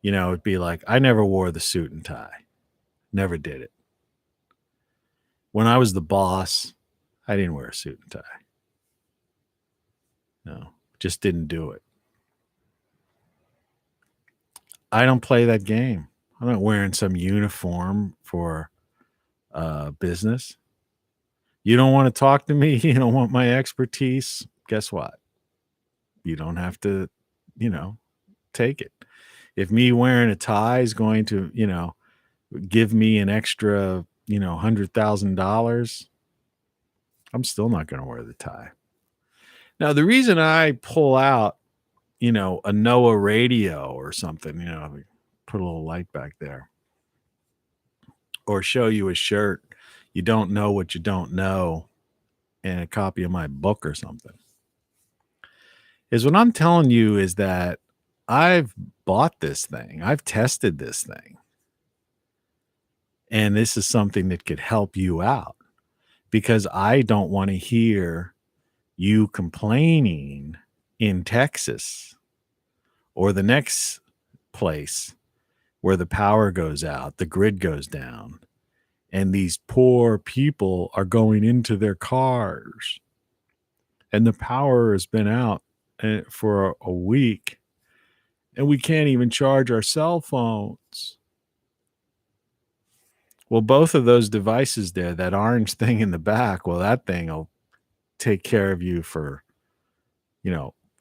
It'd be like, I never wore the suit and tie. Never did it. When I was the boss, I didn't wear a suit and tie. No, just didn't do it. I don't play that game. I'm not wearing some uniform for business. You don't want to talk to me. You don't want my expertise. Guess what? You don't have to, take it. If me wearing a tie is going to, give me an extra, $100,000, I'm still not going to wear the tie. Now, the reason I pull out, a NOAA radio or something, put a little light back there, or show you a shirt, you don't know what you don't know, and a copy of my book or something, is what I'm telling you is that I've bought this thing. I've tested this thing. And this is something that could help you out, because I don't want to hear you complaining in Texas or the next place where the power goes out, the grid goes down, and these poor people are going into their cars and the power has been out for a week and we can't even charge our cell phones. Well, both of those devices there, that orange thing in the back, well, that thing will take care of you for,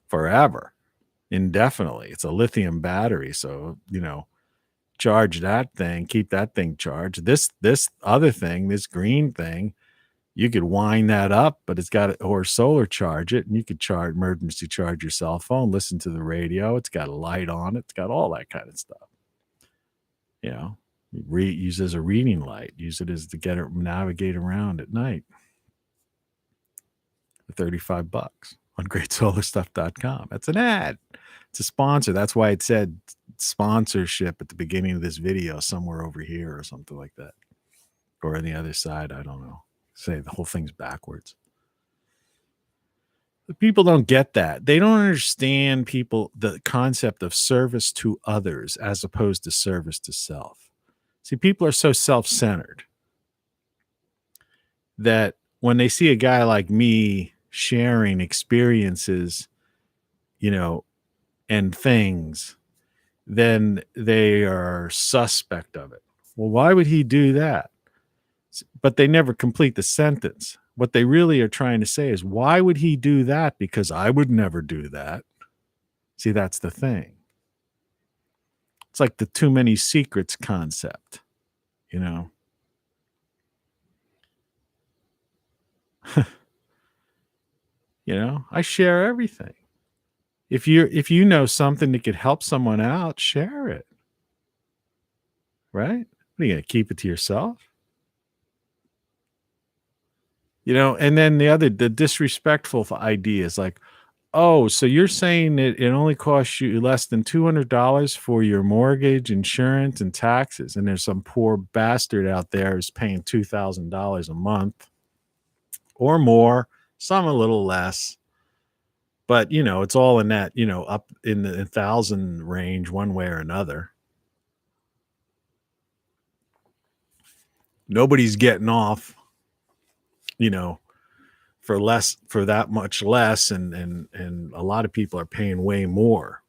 forever, indefinitely. It's a lithium battery. So, charge that thing, keep that thing charged. This other thing, this green thing, you could wind that up, but it's got or solar charge it, and you could emergency charge your cell phone, listen to the radio. It's got a light on it. It's got all that kind of stuff. You know, use it as a reading light. Use it as to navigate around at night. For $35 on greatsolarstuff.com. That's an ad. It's a sponsor. That's why it said sponsorship at the beginning of this video, somewhere over here or something like that. Or on the other side, I don't know. Say the whole thing's backwards. The people don't get that. They don't understand the concept of service to others as opposed to service to self. See, people are so self-centered that when they see a guy like me sharing experiences, and things, then they are suspect of it. Well, why would he do that? But they never complete the sentence. What they really are trying to say is, why would he do that? Because I would never do that. See, that's the thing. It's like the too many secrets concept, I share everything. If you know something that could help someone out, share it. Right? What are you going to keep it to yourself? And then the disrespectful idea is like, oh, so you're saying that it only costs you less than $200 for your mortgage, insurance, and taxes, and there's some poor bastard out there who's paying $2,000 a month or more, some a little less. But, it's all in that, up in the 1,000 range one way or another. Nobody's getting off, for that much less. And a lot of people are paying way more.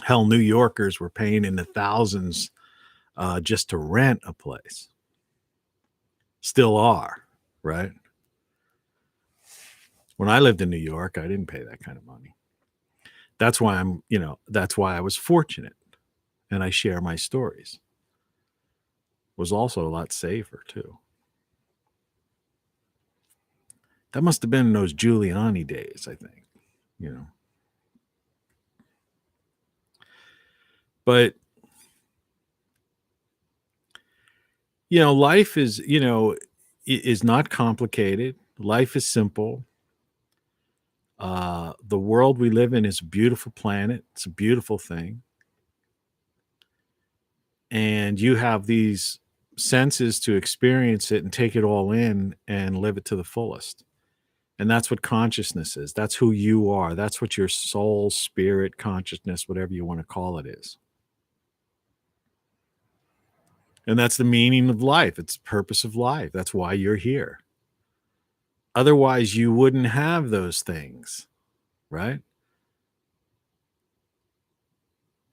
Hell, New Yorkers were paying in the thousands just to rent a place. Still are, right? When I lived in New York, I didn't pay that kind of money. That's why that's why I was fortunate, and I share my stories. Was also a lot safer too. That must have been in those Giuliani days, I think, But, life is not complicated. Life is simple. The world we live in is a beautiful planet. It's a beautiful thing. And you have these senses to experience it and take it all in and live it to the fullest. And that's what consciousness is. That's who you are. That's what your soul, spirit, consciousness, whatever you want to call it, is. And that's the meaning of life. It's the purpose of life. That's why you're here. Otherwise, you wouldn't have those things, right?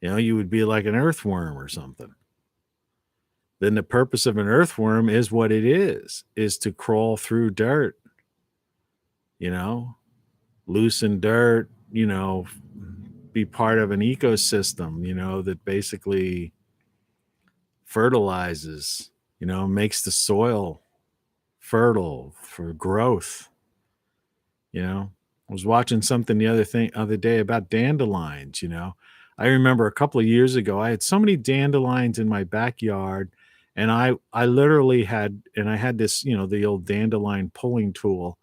You would be like an earthworm or something. Then the purpose of an earthworm is what it is to crawl through dirt, loosen dirt, be part of an ecosystem, that basically fertilizes, makes the soil fertile for growth. I was watching something the other day about dandelions. I remember a couple of years ago, I had so many dandelions in my backyard, and I literally had this, the old dandelion pulling tool,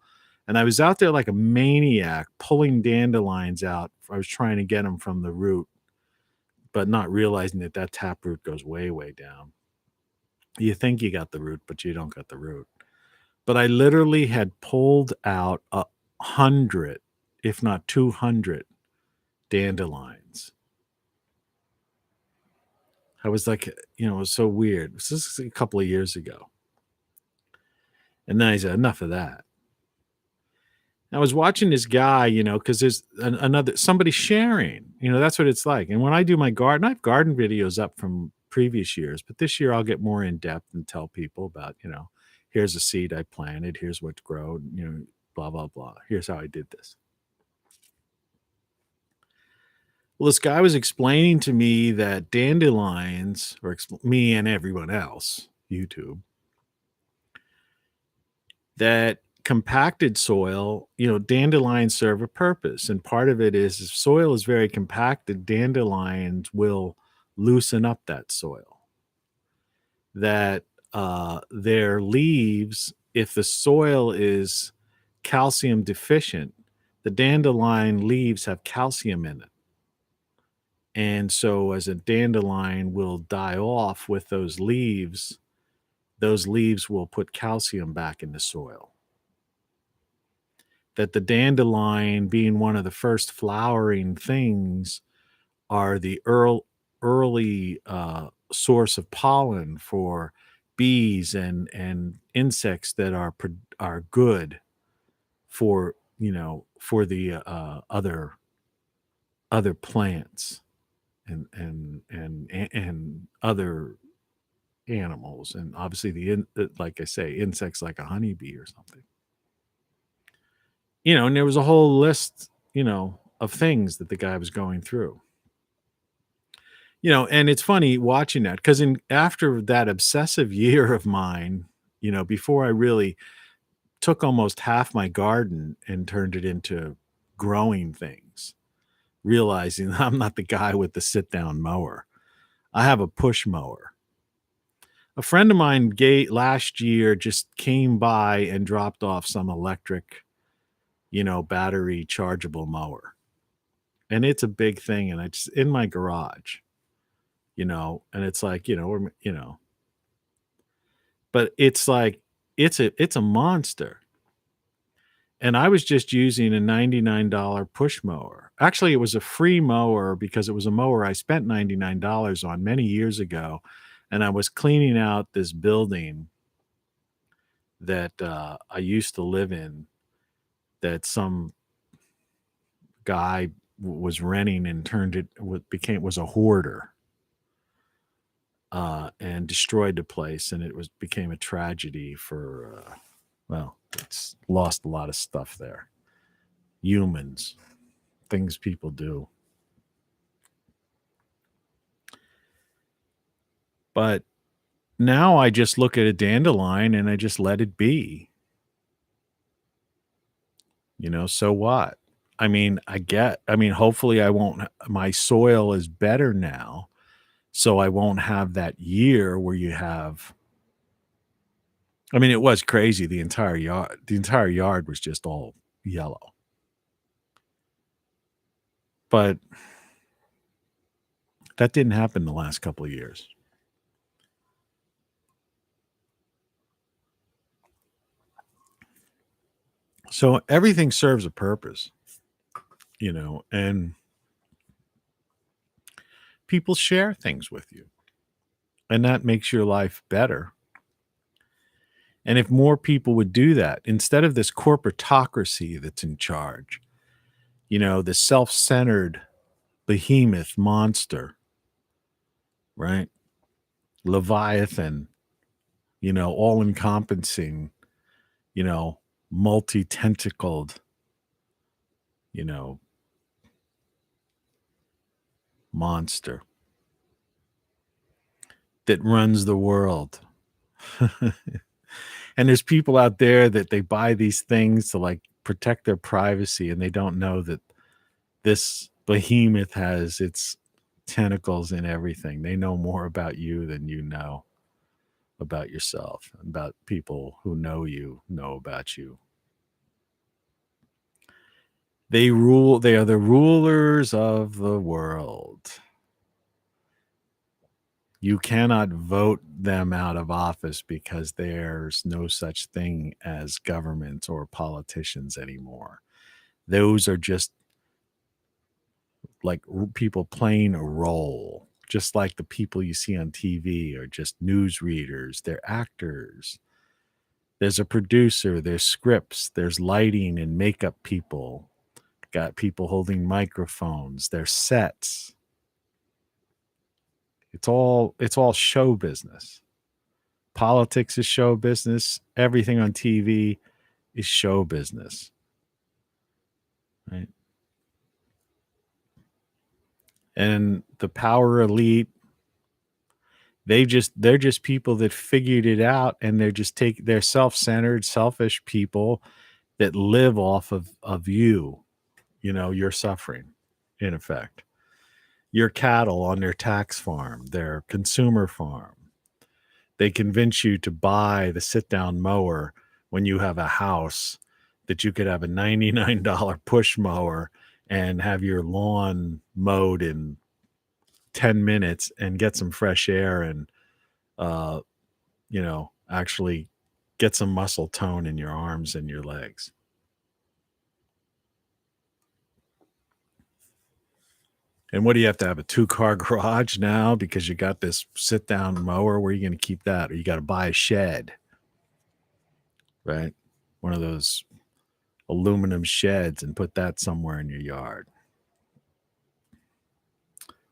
and I was out there like a maniac pulling dandelions out. I was trying to get them from the root, but not realizing that taproot goes way, way down. You think you got the root, but you don't got the root. But I literally had pulled out 100, if not 200 dandelions. I was like, it was so weird. This is a couple of years ago. And then I said, enough of that. I was watching this guy, because there's somebody sharing, that's what it's like. And when I do my garden, I have garden videos up from previous years, but this year I'll get more in depth and tell people about, here's a seed I planted, here's what's grown, blah, blah, blah. Here's how I did this. Well, this guy was explaining to me that dandelions, or me and everyone else, YouTube, that compacted soil, dandelions serve a purpose. And part of it is if soil is very compacted, dandelions will loosen up that soil. that their leaves, if the soil is calcium deficient, the dandelion leaves have calcium in it. And so as a dandelion will die off with those leaves will put calcium back in the soil. That the dandelion, being one of the first flowering things, are the early source of pollen for bees and insects that are good for for the other plants and other animals, and obviously like I say, insects like a honeybee or something. And there was a whole list, of things that the guy was going through. And it's funny watching that, because after that obsessive year of mine, before I really took almost half my garden and turned it into growing things, realizing I'm not the guy with the sit down mower. I have a push mower. A friend of mine last year just came by and dropped off some electric, battery chargeable mower. And it's a big thing, and it's in my garage, and it's like, but it's like, it's a monster. And I was just using a $99 push mower. Actually, it was a free mower because it was a mower I spent $99 on many years ago. And I was cleaning out this building that I used to live in, that some guy was renting and was a hoarder, and destroyed the place. And it became a tragedy for, it's lost a lot of stuff there. Humans, things people do. But now I just look at a dandelion and I just let it be. So what? I mean, hopefully my soil is better now, so I won't have that year where you have, it was crazy. The entire yard was just all yellow. But that didn't happen the last couple of years. So everything serves a purpose, and people share things with you, and that makes your life better. And if more people would do that, instead of this corporatocracy that's in charge, the self-centered behemoth monster, right? Leviathan, all encompassing, multi-tentacled, monster that runs the world. And there's people out there that they buy these things to like protect their privacy, and they don't know that this behemoth has its tentacles in everything. They know more about you than you know about yourself, about people who know you know about you. They are the rulers of the world. You cannot vote them out of office because there's no such thing as government or politicians anymore. Those are just like people playing a role, just like the people you see on TV are just news readers. They're actors. There's a producer, there's scripts, there's lighting and makeup people. Got people holding microphones, there's sets. It's all show business. Politics is show business. Everything on TV is show business. Right? And the power elite, they're just people that figured it out, and they're self-centered, selfish people that live off of you, your suffering, in effect. Your cattle on their tax farm, their consumer farm, they convince you to buy the sit-down mower when you have a house that you could have a $99 push mower and have your lawn mowed in 10 minutes and get some fresh air and, actually get some muscle tone in your arms and your legs. And what do you have to have a 2-car garage now because you got this sit down mower? Where are you going to keep that? Or you got to buy a shed, right? One of those aluminum sheds and put that somewhere in your yard.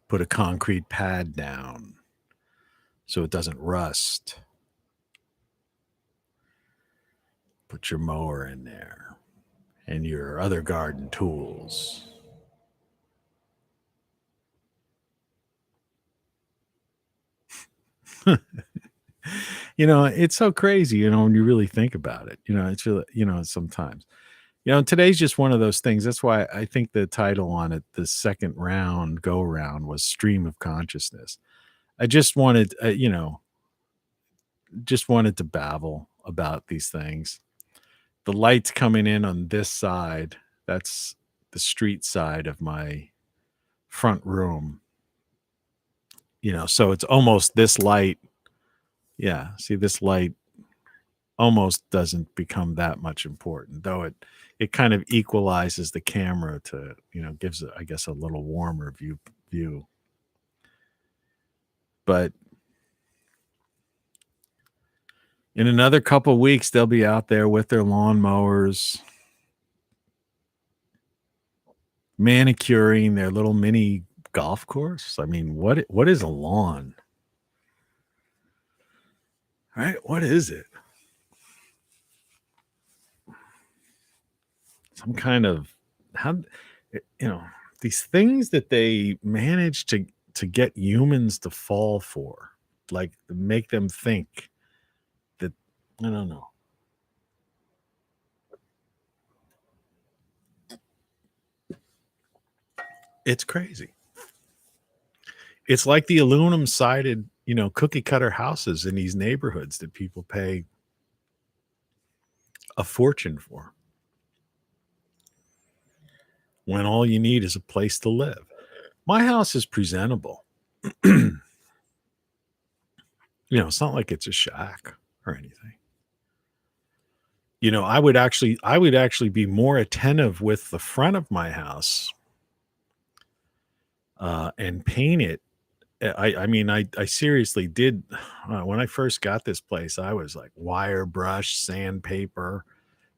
Put a concrete pad down so it doesn't rust. Put your mower in there and your other garden tools. It's so crazy, when you really think about it. It's really, sometimes. Today's just one of those things. That's why I think the title on it, the second round go around, was Stream of Consciousness. I just wanted, to babble about these things. The light's coming in on this side. That's the street side of my front room. So it's almost this light. Yeah. See, this light almost doesn't become that much important, though it kind of equalizes the camera to, gives it, I guess, a little warmer view. But in another couple of weeks, they'll be out there with their lawnmowers, manicuring their little mini golf course. I mean, what is a lawn? Right? What is it? Some kind of these things that they manage to get humans to fall for, like make them think that, I don't know. It's crazy. It's like the aluminum sided, cookie cutter houses in these neighborhoods that people pay a fortune for, when all you need is a place to live. My house is presentable. It's not like it's a shack or anything. I would actually be more attentive with the front of my house and paint it. I seriously did. When I first got this place, I was like wire brush, sandpaper,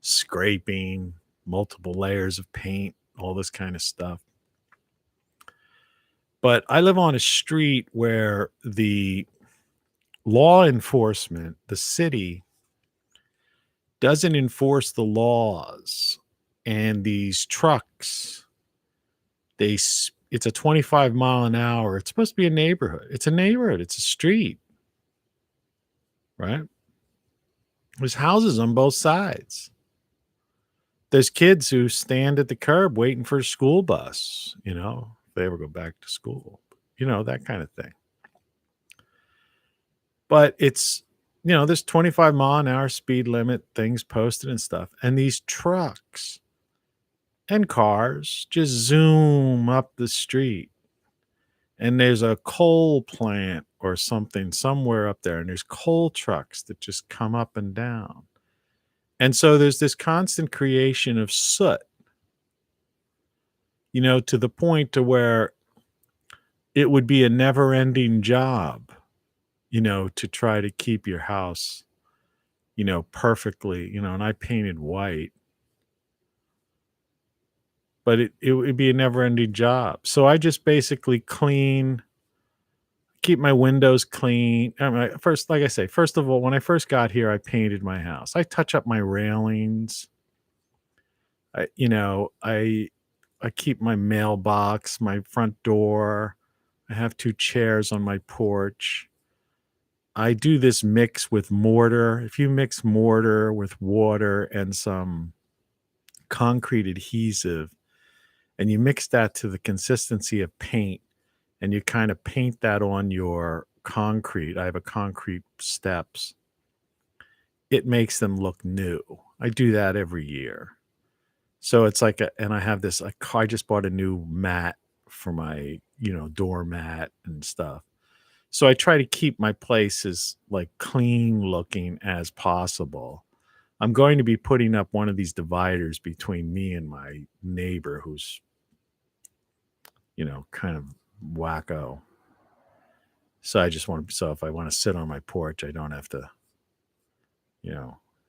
scraping, multiple layers of paint, all this kind of stuff. But I live on a street where the law enforcement, the city, doesn't enforce the laws, and these trucks, it's a 25 mile an hour. It's supposed to be a neighborhood. It's a neighborhood. It's a street, right? There's houses on both sides. There's kids who stand at the curb waiting for a school bus, if they ever go back to school, that kind of thing. But it's, there's 25 mile an hour speed limit things posted and stuff. And these trucks and cars just zoom up the street. And there's a coal plant or something somewhere up there. And there's coal trucks that just come up and down. And so there's this constant creation of soot, to the point to where it would be a never ending job, to try to keep your house, perfectly, and I painted white, but it would be a never ending job. So I just basically keep my windows clean. First, like I say, first of all, when I first got here, I painted my house. I touch up my railings. I keep my mailbox, my front door. I have 2 chairs on my porch. I do this mix with mortar. If you mix mortar with water and some concrete adhesive, and you mix that to the consistency of paint, and you kind of paint that on your concrete, I have a concrete steps, it makes them look new. I do that every year. So it's like and I have this, I just bought a new mat for my, doormat and stuff. So I try to keep my place as like clean looking as possible. I'm going to be putting up one of these dividers between me and my neighbor who's, kind of wacko. So so if I want to sit on my porch, I don't have to,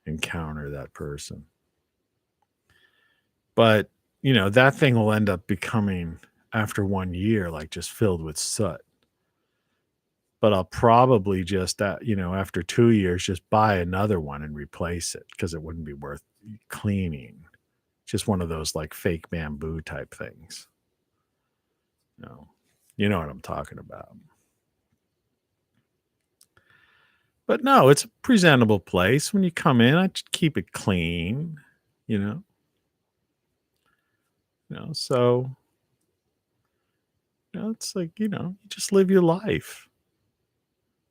encounter that person. But, that thing will end up becoming, after 1 year, like just filled with soot. But I'll probably just, after 2 years, just buy another one and replace it because it wouldn't be worth cleaning. Just one of those like fake bamboo type things. You know what I'm talking about. But no, it's a presentable place. When you come in, I just keep it clean, so, it's like, you just live your life.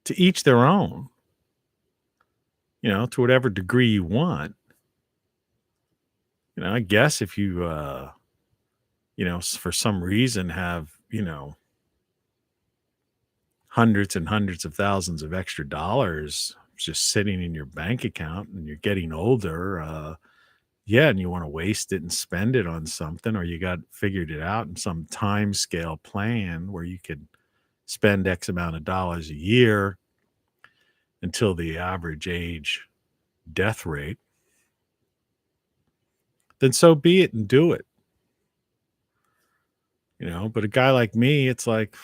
To each their own, to whatever degree you want. I guess if you, for some reason have, hundreds and hundreds of thousands of extra dollars just sitting in your bank account and you're getting older, and you want to waste it and spend it on something, or you got figured it out in some time scale plan where you could spend X amount of dollars a year until the average age death rate, then so be it and do it. But a guy like me, it's like,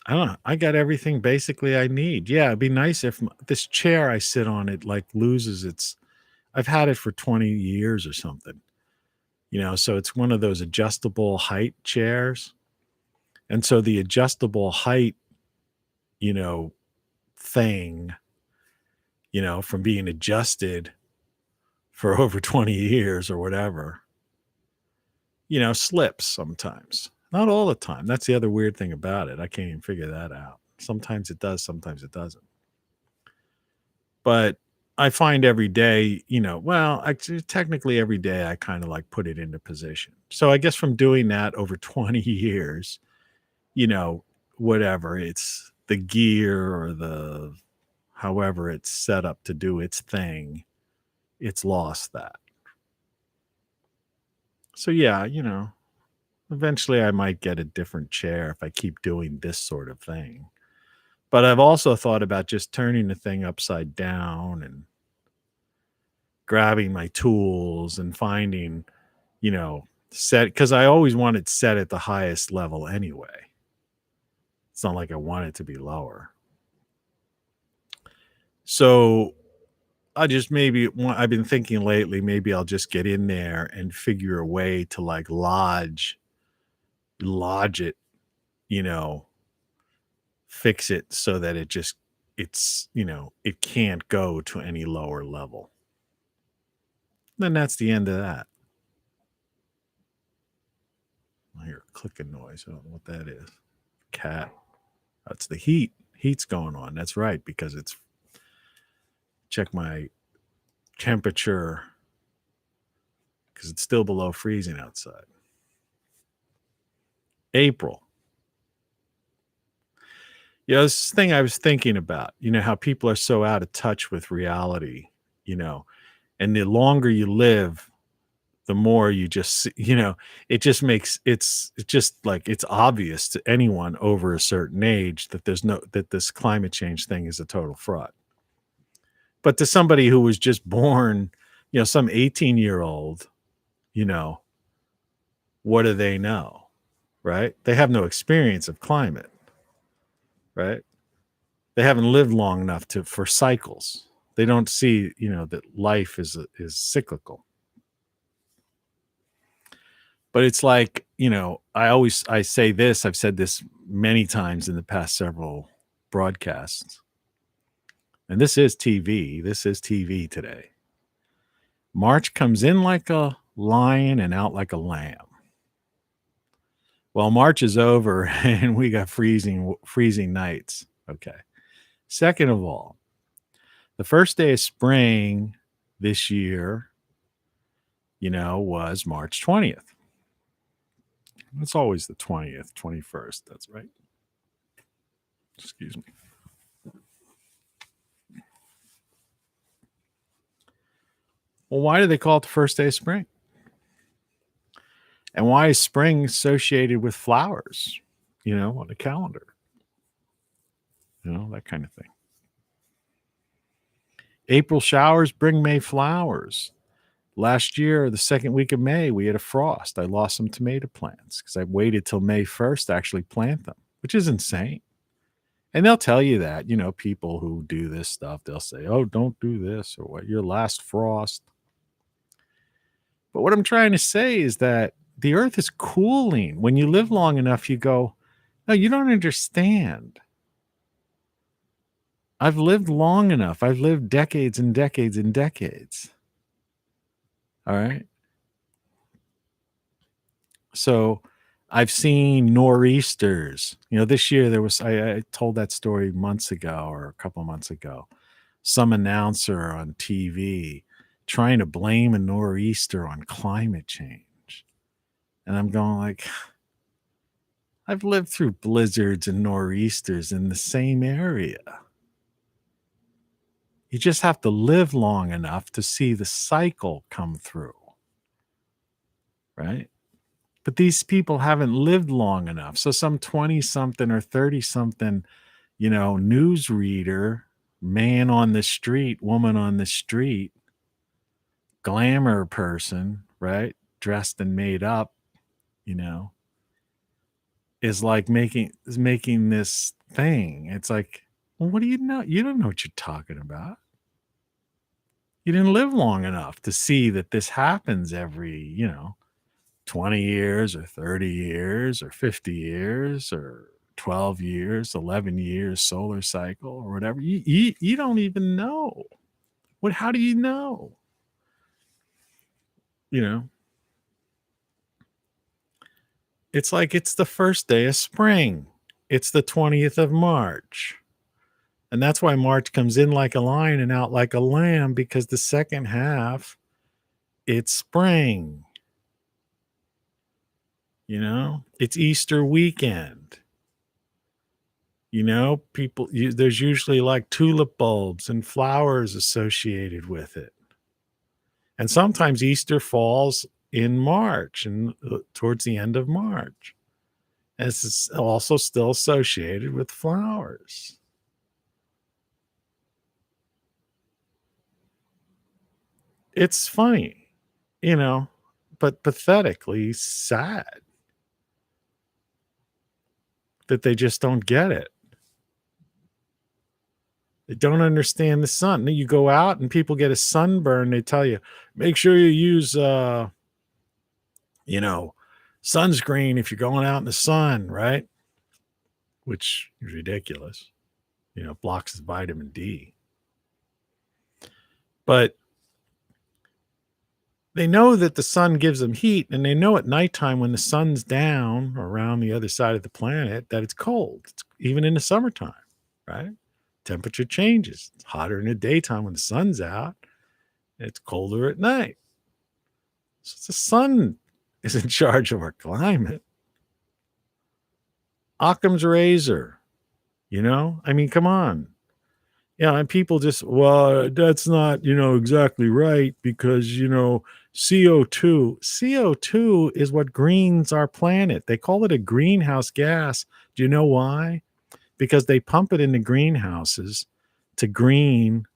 I don't know. I got everything basically I need. Yeah, it'd be nice if this chair I sit on, it like loses its, I've had it for 20 years or something, so it's one of those adjustable height chairs. And so the adjustable height, thing, from being adjusted for over 20 years or whatever, slips sometimes. Not all the time. That's the other weird thing about it. I can't even figure that out. Sometimes it does, sometimes it doesn't. But I find every day, actually, technically every day I kind of like put it into position. So I guess from doing that over 20 years, whatever, it's the gear or however it's set up to do its thing, it's lost that. So yeah, eventually I might get a different chair if I keep doing this sort of thing. But I've also thought about just turning the thing upside down and grabbing my tools and finding, set, because I always want it set at the highest level anyway. It's not like I want it to be lower. So I've been thinking lately, maybe I'll just get in there and figure a way to like lodge it, fix it so that it can't go to any lower level. Then that's the end of that. I hear a clicking noise. I don't know what that is. Cat. That's the heat. Heat's going on. That's right, because check my temperature because it's still below freezing outside. April. This thing I was thinking about, how people are so out of touch with reality, and the longer you live, the more you just, it just makes, it's just like, it's obvious to anyone over a certain age that that this climate change thing is a total fraud. But to somebody who was just born, some 18-year-old, what do they know? Right? They have no experience of climate. Right? They haven't lived long enough for cycles. They don't see, that life is cyclical. But it's like, I say this, I've said this many times in the past several broadcasts. And this is TV. This is TV today. March comes in like a lion and out like a lamb. Well, March is over and we got freezing nights. Okay. Second of all, the first day of spring this year, was March 20th. It's always the 20th, 21st. That's right. Excuse me. Well, why do they call it the first day of spring? And why is spring associated with flowers, on the calendar? That kind of thing. April showers bring May flowers. Last year, the second week of May, we had a frost. I lost some tomato plants because I waited till May 1st to actually plant them, which is insane. And they'll tell you that, people who do this stuff, they'll say, oh, don't do this or what, your last frost. But what I'm trying to say is that the earth is cooling. When you live long enough, you go, no, you don't understand. I've lived long enough. I've lived decades and decades and decades. All right. So I've seen nor'easters. This year there was, I told that story months ago or a couple months ago. Some announcer on TV trying to blame a nor'easter on climate change. And I'm going like, I've lived through blizzards and nor'easters in the same area. You just have to live long enough to see the cycle come through. Right? But these people haven't lived long enough. So some 20-something or 30-something, news reader, man on the street, woman on the street, glamour person, right? Dressed and made up, is like making this thing. It's like, well, what do you know? You don't know what you're talking about. You didn't live long enough to see that this happens every, 20 years or 30 years or 50 years or 12 years, 11 years solar cycle or whatever. You don't even know. How do you know? It's like it's the first day of spring. It's the 20th of March. And that's why March comes in like a lion and out like a lamb, because the second half, it's spring. It's Easter weekend. People, there's usually like tulip bulbs and flowers associated with it. And sometimes Easter falls in March and towards the end of March. And it's also still associated with flowers. It's funny, but pathetically sad that they just don't get it. They don't understand the sun. You go out and people get a sunburn. They tell you, make sure you use, sunscreen if you're going out in the sun, right? Which is ridiculous. Blocks vitamin D. But they know that the sun gives them heat, and they know at nighttime when the sun's down around the other side of the planet that it's cold. It's even in the summertime, right? Temperature changes. It's hotter in the daytime when the sun's out. It's colder at night. So the sun is in charge of our climate. Occam's razor, come on. Yeah, and people just, well, that's not, exactly right because, CO2 is what greens our planet. They call it a greenhouse gas. Do you know why? Because they pump it into greenhouses to green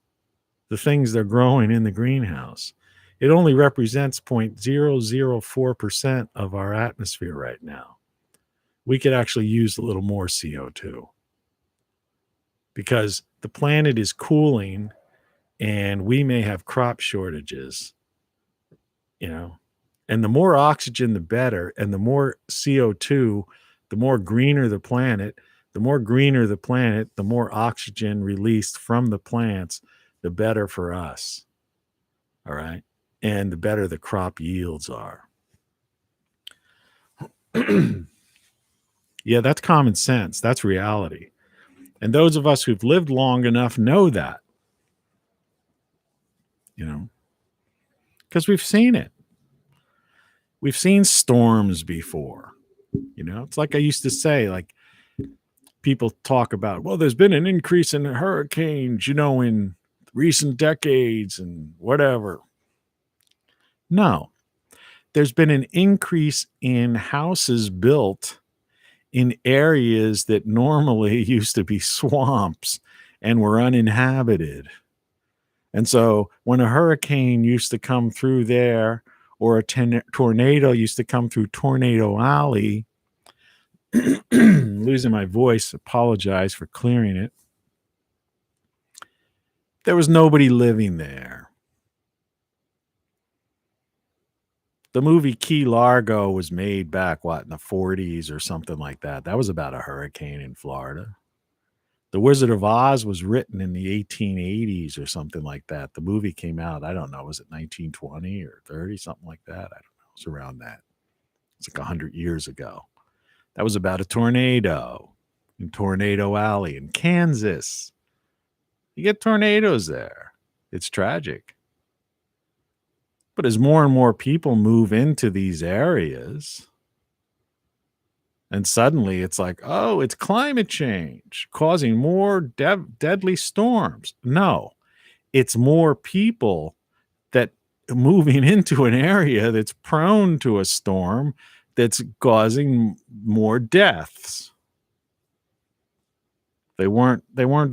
the things they're growing in the greenhouse. It only represents 0.004% of our atmosphere right now. We could actually use a little more CO2 because the planet is cooling and we may have crop shortages, and the more oxygen, the better. And the more CO2, the more greener the planet. The more greener the planet, the more oxygen released from the plants, the better for us. All right. And the better the crop yields are. Yeah, that's common sense. That's reality. And those of us who've lived long enough know that, you know, because we've seen it. We've seen storms before. You know, it's like I used to say, like people talk about, well, there's been an increase in hurricanes, you know, in recent decades and whatever. No, there's been an increase in houses built in areas that normally used to be swamps and were uninhabited. And so when a hurricane used to come through there, or a tornado used to come through Tornado Alley, losing my voice, apologize for clearing it. There was nobody living there. The movie Key Largo was made back, what, in the 40s or something like that. That was about a hurricane in Florida. The Wizard of Oz was written in the 1880s or something like that. The movie came out, I don't know, was it 1920 or 30, something like that? I don't know. It's around that. It's like 100 years ago. That was about a tornado in Tornado Alley in Kansas. You get tornadoes there. It's tragic. But as more and more people move into these areas, and suddenly it's like, oh, it's climate change causing more deadly storms. No, it's more people that moving into an area that's prone to a storm that's causing more deaths. They weren't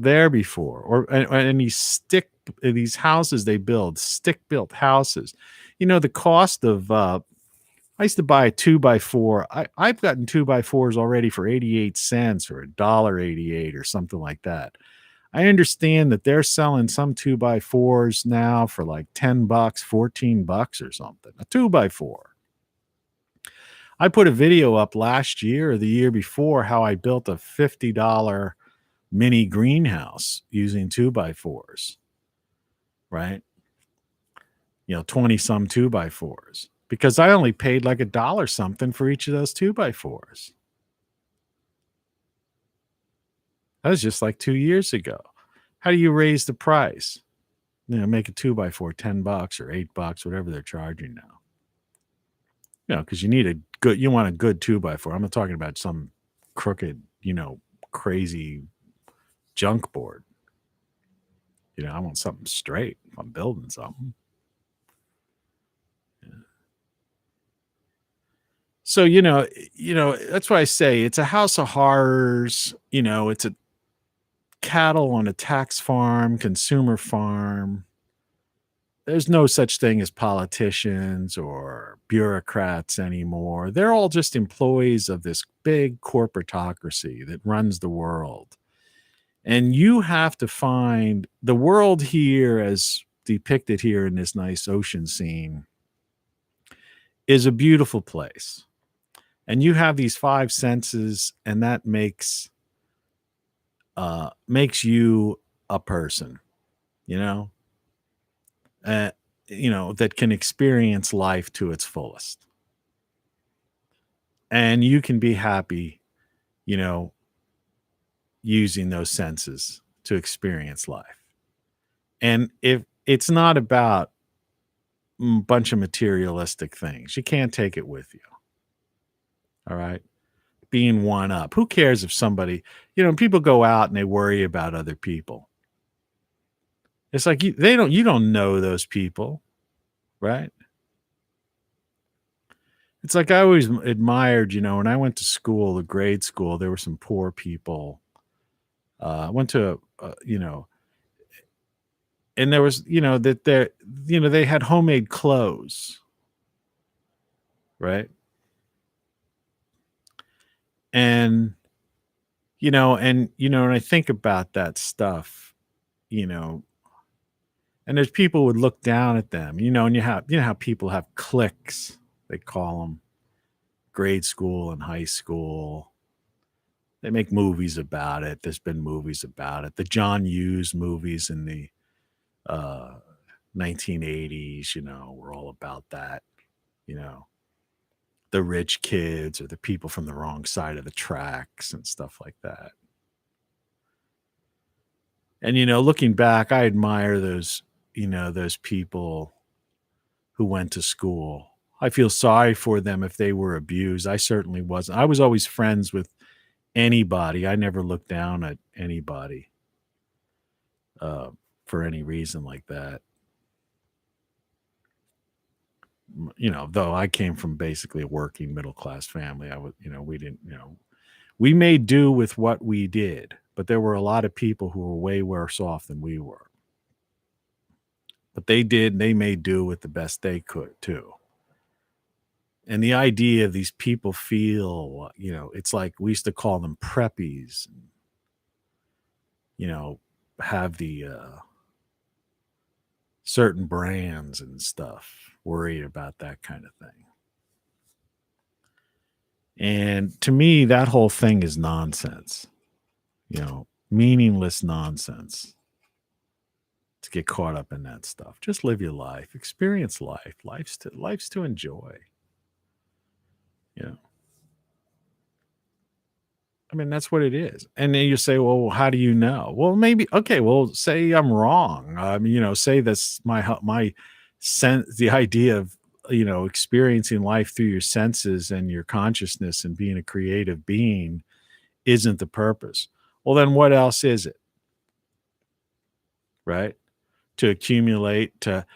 there before. Or and these houses they build, stick built houses. You know, the cost of I used to buy a 2x4. I've gotten 2x4s already for 88 cents or $1.88 or something like that. I understand that they're selling some 2x4s now for like $10, $14 or something. A 2x4. I put a video up last year or the year before how I built a $50 mini greenhouse using 2x4s, right? 20 some 2x4s, because I only paid like $1 something for each of those 2x4s. That was just like 2 years ago. How do you raise the price? Make a 2x4 $10 or $8, whatever they're charging now. Because you want a good 2x4. I'm not talking about some crooked, crazy junk board. I want something straight if I'm building something. So, that's why I say it's a house of horrors. It's a cattle on a tax farm, consumer farm. There's no such thing as politicians or bureaucrats anymore. They're all just employees of this big corporatocracy that runs the world. And you have to find the world here, as depicted here in this nice ocean scene, is a beautiful place. And you have these 5 senses, and that makes you a person, that can experience life to its fullest. And you can be happy, using those senses to experience life. And if it's not about a bunch of materialistic things, you can't take it with you. All right. Being one up. Who cares if somebody, people go out and they worry about other people. It's like you don't know those people, right? It's like I always admired, when I went to school, the grade school, there were some poor people. I went to, and there was, they had homemade clothes, right? And, and I think about that stuff, and there's people would look down at them, and you know how people have cliques, they call them, grade school and high school. They make movies about it. There's been movies about it. The John Hughes movies in the 1980s, were all about that, the rich kids or the people from the wrong side of the tracks and stuff like that. And, looking back, I admire those, those people who went to school. I feel sorry for them if they were abused. I certainly wasn't. I was always friends with anybody. I never looked down at anybody for any reason like that. Though I came from basically a working middle class family, we didn't, we made do with what we did, but there were a lot of people who were way worse off than we were. But they made do with the best they could too. And the idea of these people feel, it's like we used to call them preppies, have the certain brands and stuff, worried about that kind of thing. And to me, that whole thing is nonsense, meaningless nonsense to get caught up in that stuff. Just live your life, experience life. Life's to enjoy. I mean, that's what it is. And then you say, well, how do you know? Well, maybe, okay, well, say I'm wrong. Say that's my sense, the idea of, experiencing life through your senses and your consciousness and being a creative being isn't the purpose. Well, then what else is it? Right? To accumulate, to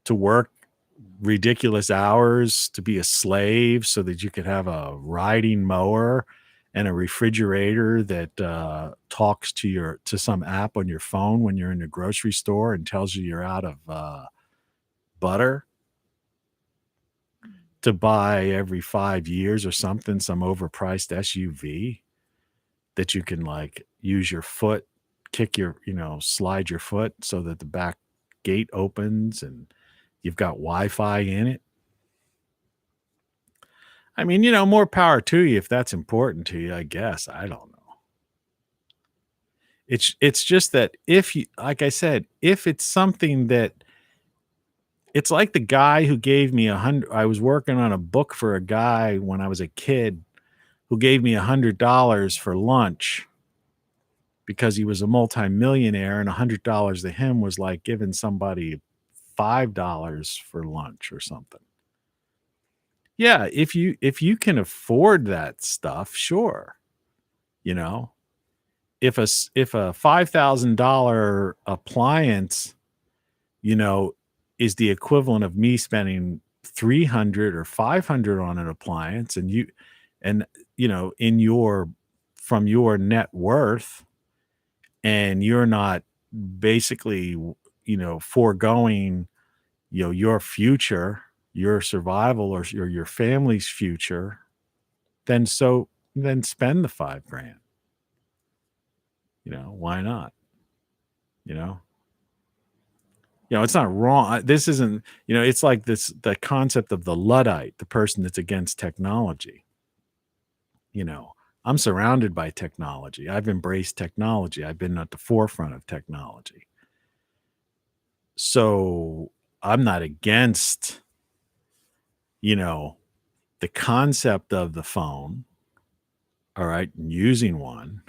work ridiculous hours, to be a slave so that you could have a riding mower and a refrigerator that talks to some app on your phone when you're in the grocery store and tells you you're out of butter, to buy every 5 years or something some overpriced SUV that you can like use your foot, slide your foot so that the back gate opens and you've got Wi-Fi in it. I mean, more power to you if that's important to you, I guess. I don't know. It's just that if you, like I said, if it's something that, it's like the guy who gave me I was working on a book for a guy when I was a kid who gave me $100 for lunch because he was a multimillionaire, and $100 to him was like giving somebody $5 for lunch or something. Yeah, if you can afford that stuff, sure. If a $5,000 appliance, is the equivalent of me spending $300 or $500 on an appliance, and from your net worth, and you're not basically, foregoing, your future, your survival, or your family's future, then spend the $5,000. Why not? It's not wrong. This isn't, it's like the concept of the Luddite, the person that's against technology. I'm surrounded by technology. I've embraced technology. I've been at the forefront of technology. So I'm not against, the concept of the phone. All right. And using one.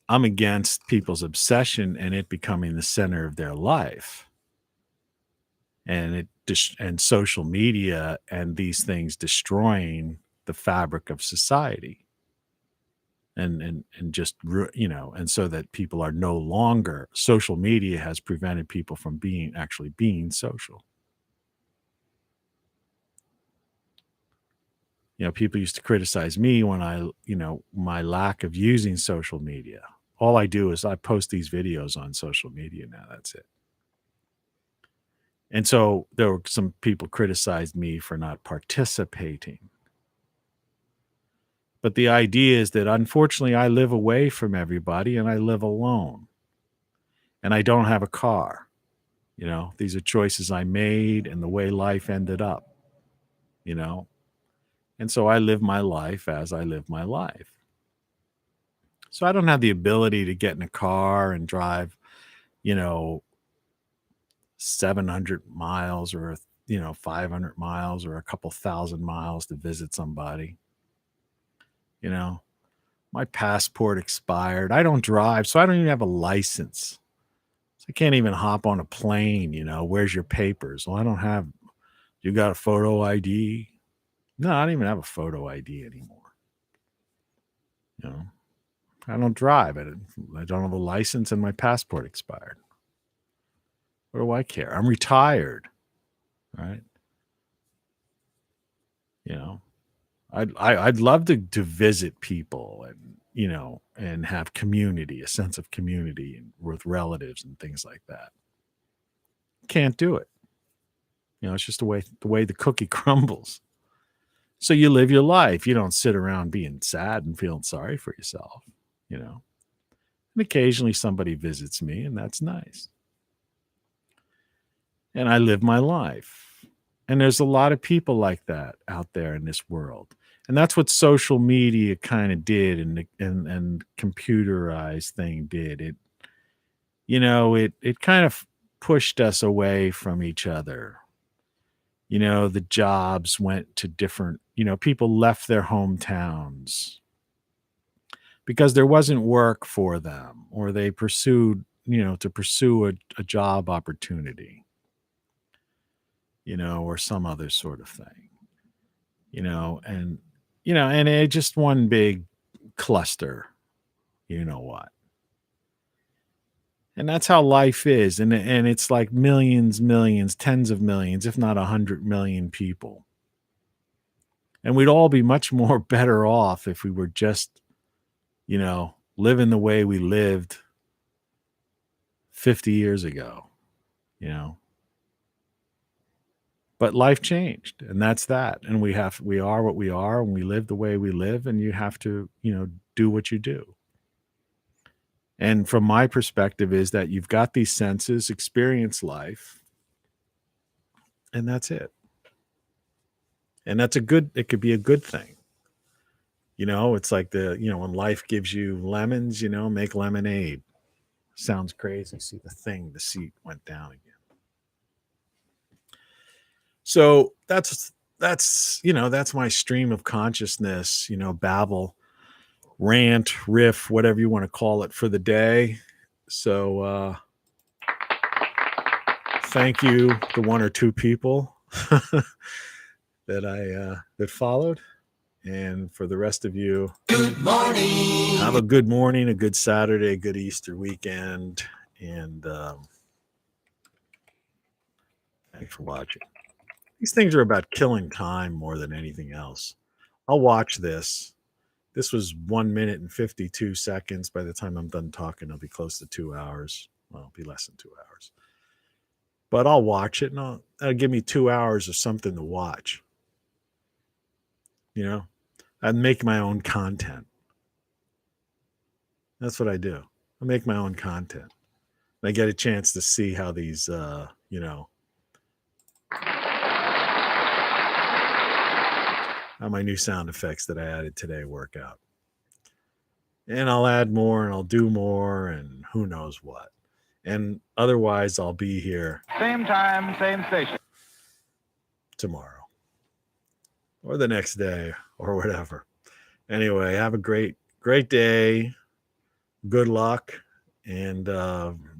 I'm against people's obsession and it becoming the center of their life. And social media and these things destroying the fabric of society. And just, and so that people are no longer, social media has prevented people from being social. People used to criticize me when my lack of using social media. All I do is I post these videos on social media now. That's it. And so there were some people criticized me for not participating. But the idea is that unfortunately I live away from everybody and I live alone. And I don't have a car. These are choices I made and the way life ended up. And so I live my life as I live my life. So I don't have the ability to get in a car and drive, 700 miles or, 500 miles or a couple thousand miles to visit somebody. My passport expired. I don't drive, so I don't even have a license. So I can't even hop on a plane. Where's your papers? Well, I don't have. You got a photo ID? No, I don't even have a photo ID anymore. I don't drive. I don't have a license, and my passport expired. What do I care? I'm retired, right? I'd love to visit people and have community, a sense of community and with relatives and things like that. Can't do it. It's just the way the cookie crumbles. So you live your life. You don't sit around being sad and feeling sorry for yourself, And occasionally somebody visits me, and that's nice. And I live my life. And there's a lot of people like that out there in this world. And that's what social media kind of did, and computerized thing did. It kind of pushed us away from each other. The jobs went to different, people left their hometowns because there wasn't work for them, or they pursued, to pursue a job opportunity, or some other sort of thing, and it just one big cluster, what. And that's how life is. And it's like millions, tens of millions, if not 100 million people. And we'd all be much more better off if we were just, living the way we lived 50 years ago, But life changed, and that's that. And we are what we are, and we live the way we live, and you have to, do what you do. And from my perspective is that you've got these senses, experience life, and that's it. And it could be a good thing. It's like when life gives you lemons, make lemonade. Sounds crazy. See the seat went down again. So that's my stream of consciousness, babble, rant, riff, whatever you want to call it for the day. So thank you to one or two people that followed. And for the rest of you, Good morning. have a good morning, a good Saturday, a good Easter weekend. And thanks for watching. These things are about killing time more than anything else. I'll watch this. This was 1 minute and 52 seconds. By the time I'm done talking, it'll be close to 2 hours. Well, it'll be less than 2 hours. But I'll watch it, and that'll give me 2 hours of something to watch. I'd make my own content. That's what I do. I make my own content. And I get a chance to see how these, how my new sound effects that I added today work out. And I'll add more, and I'll do more, and who knows what. And otherwise, I'll be here. Same time, same station. Tomorrow. Or the next day, or whatever. Anyway, have a great day. Good luck, and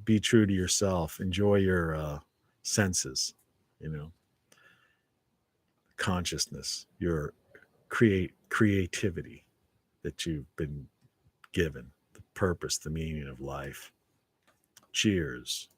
be true to yourself. Enjoy your senses, consciousness, your creativity that you've been given, the purpose, the meaning of life. Cheers.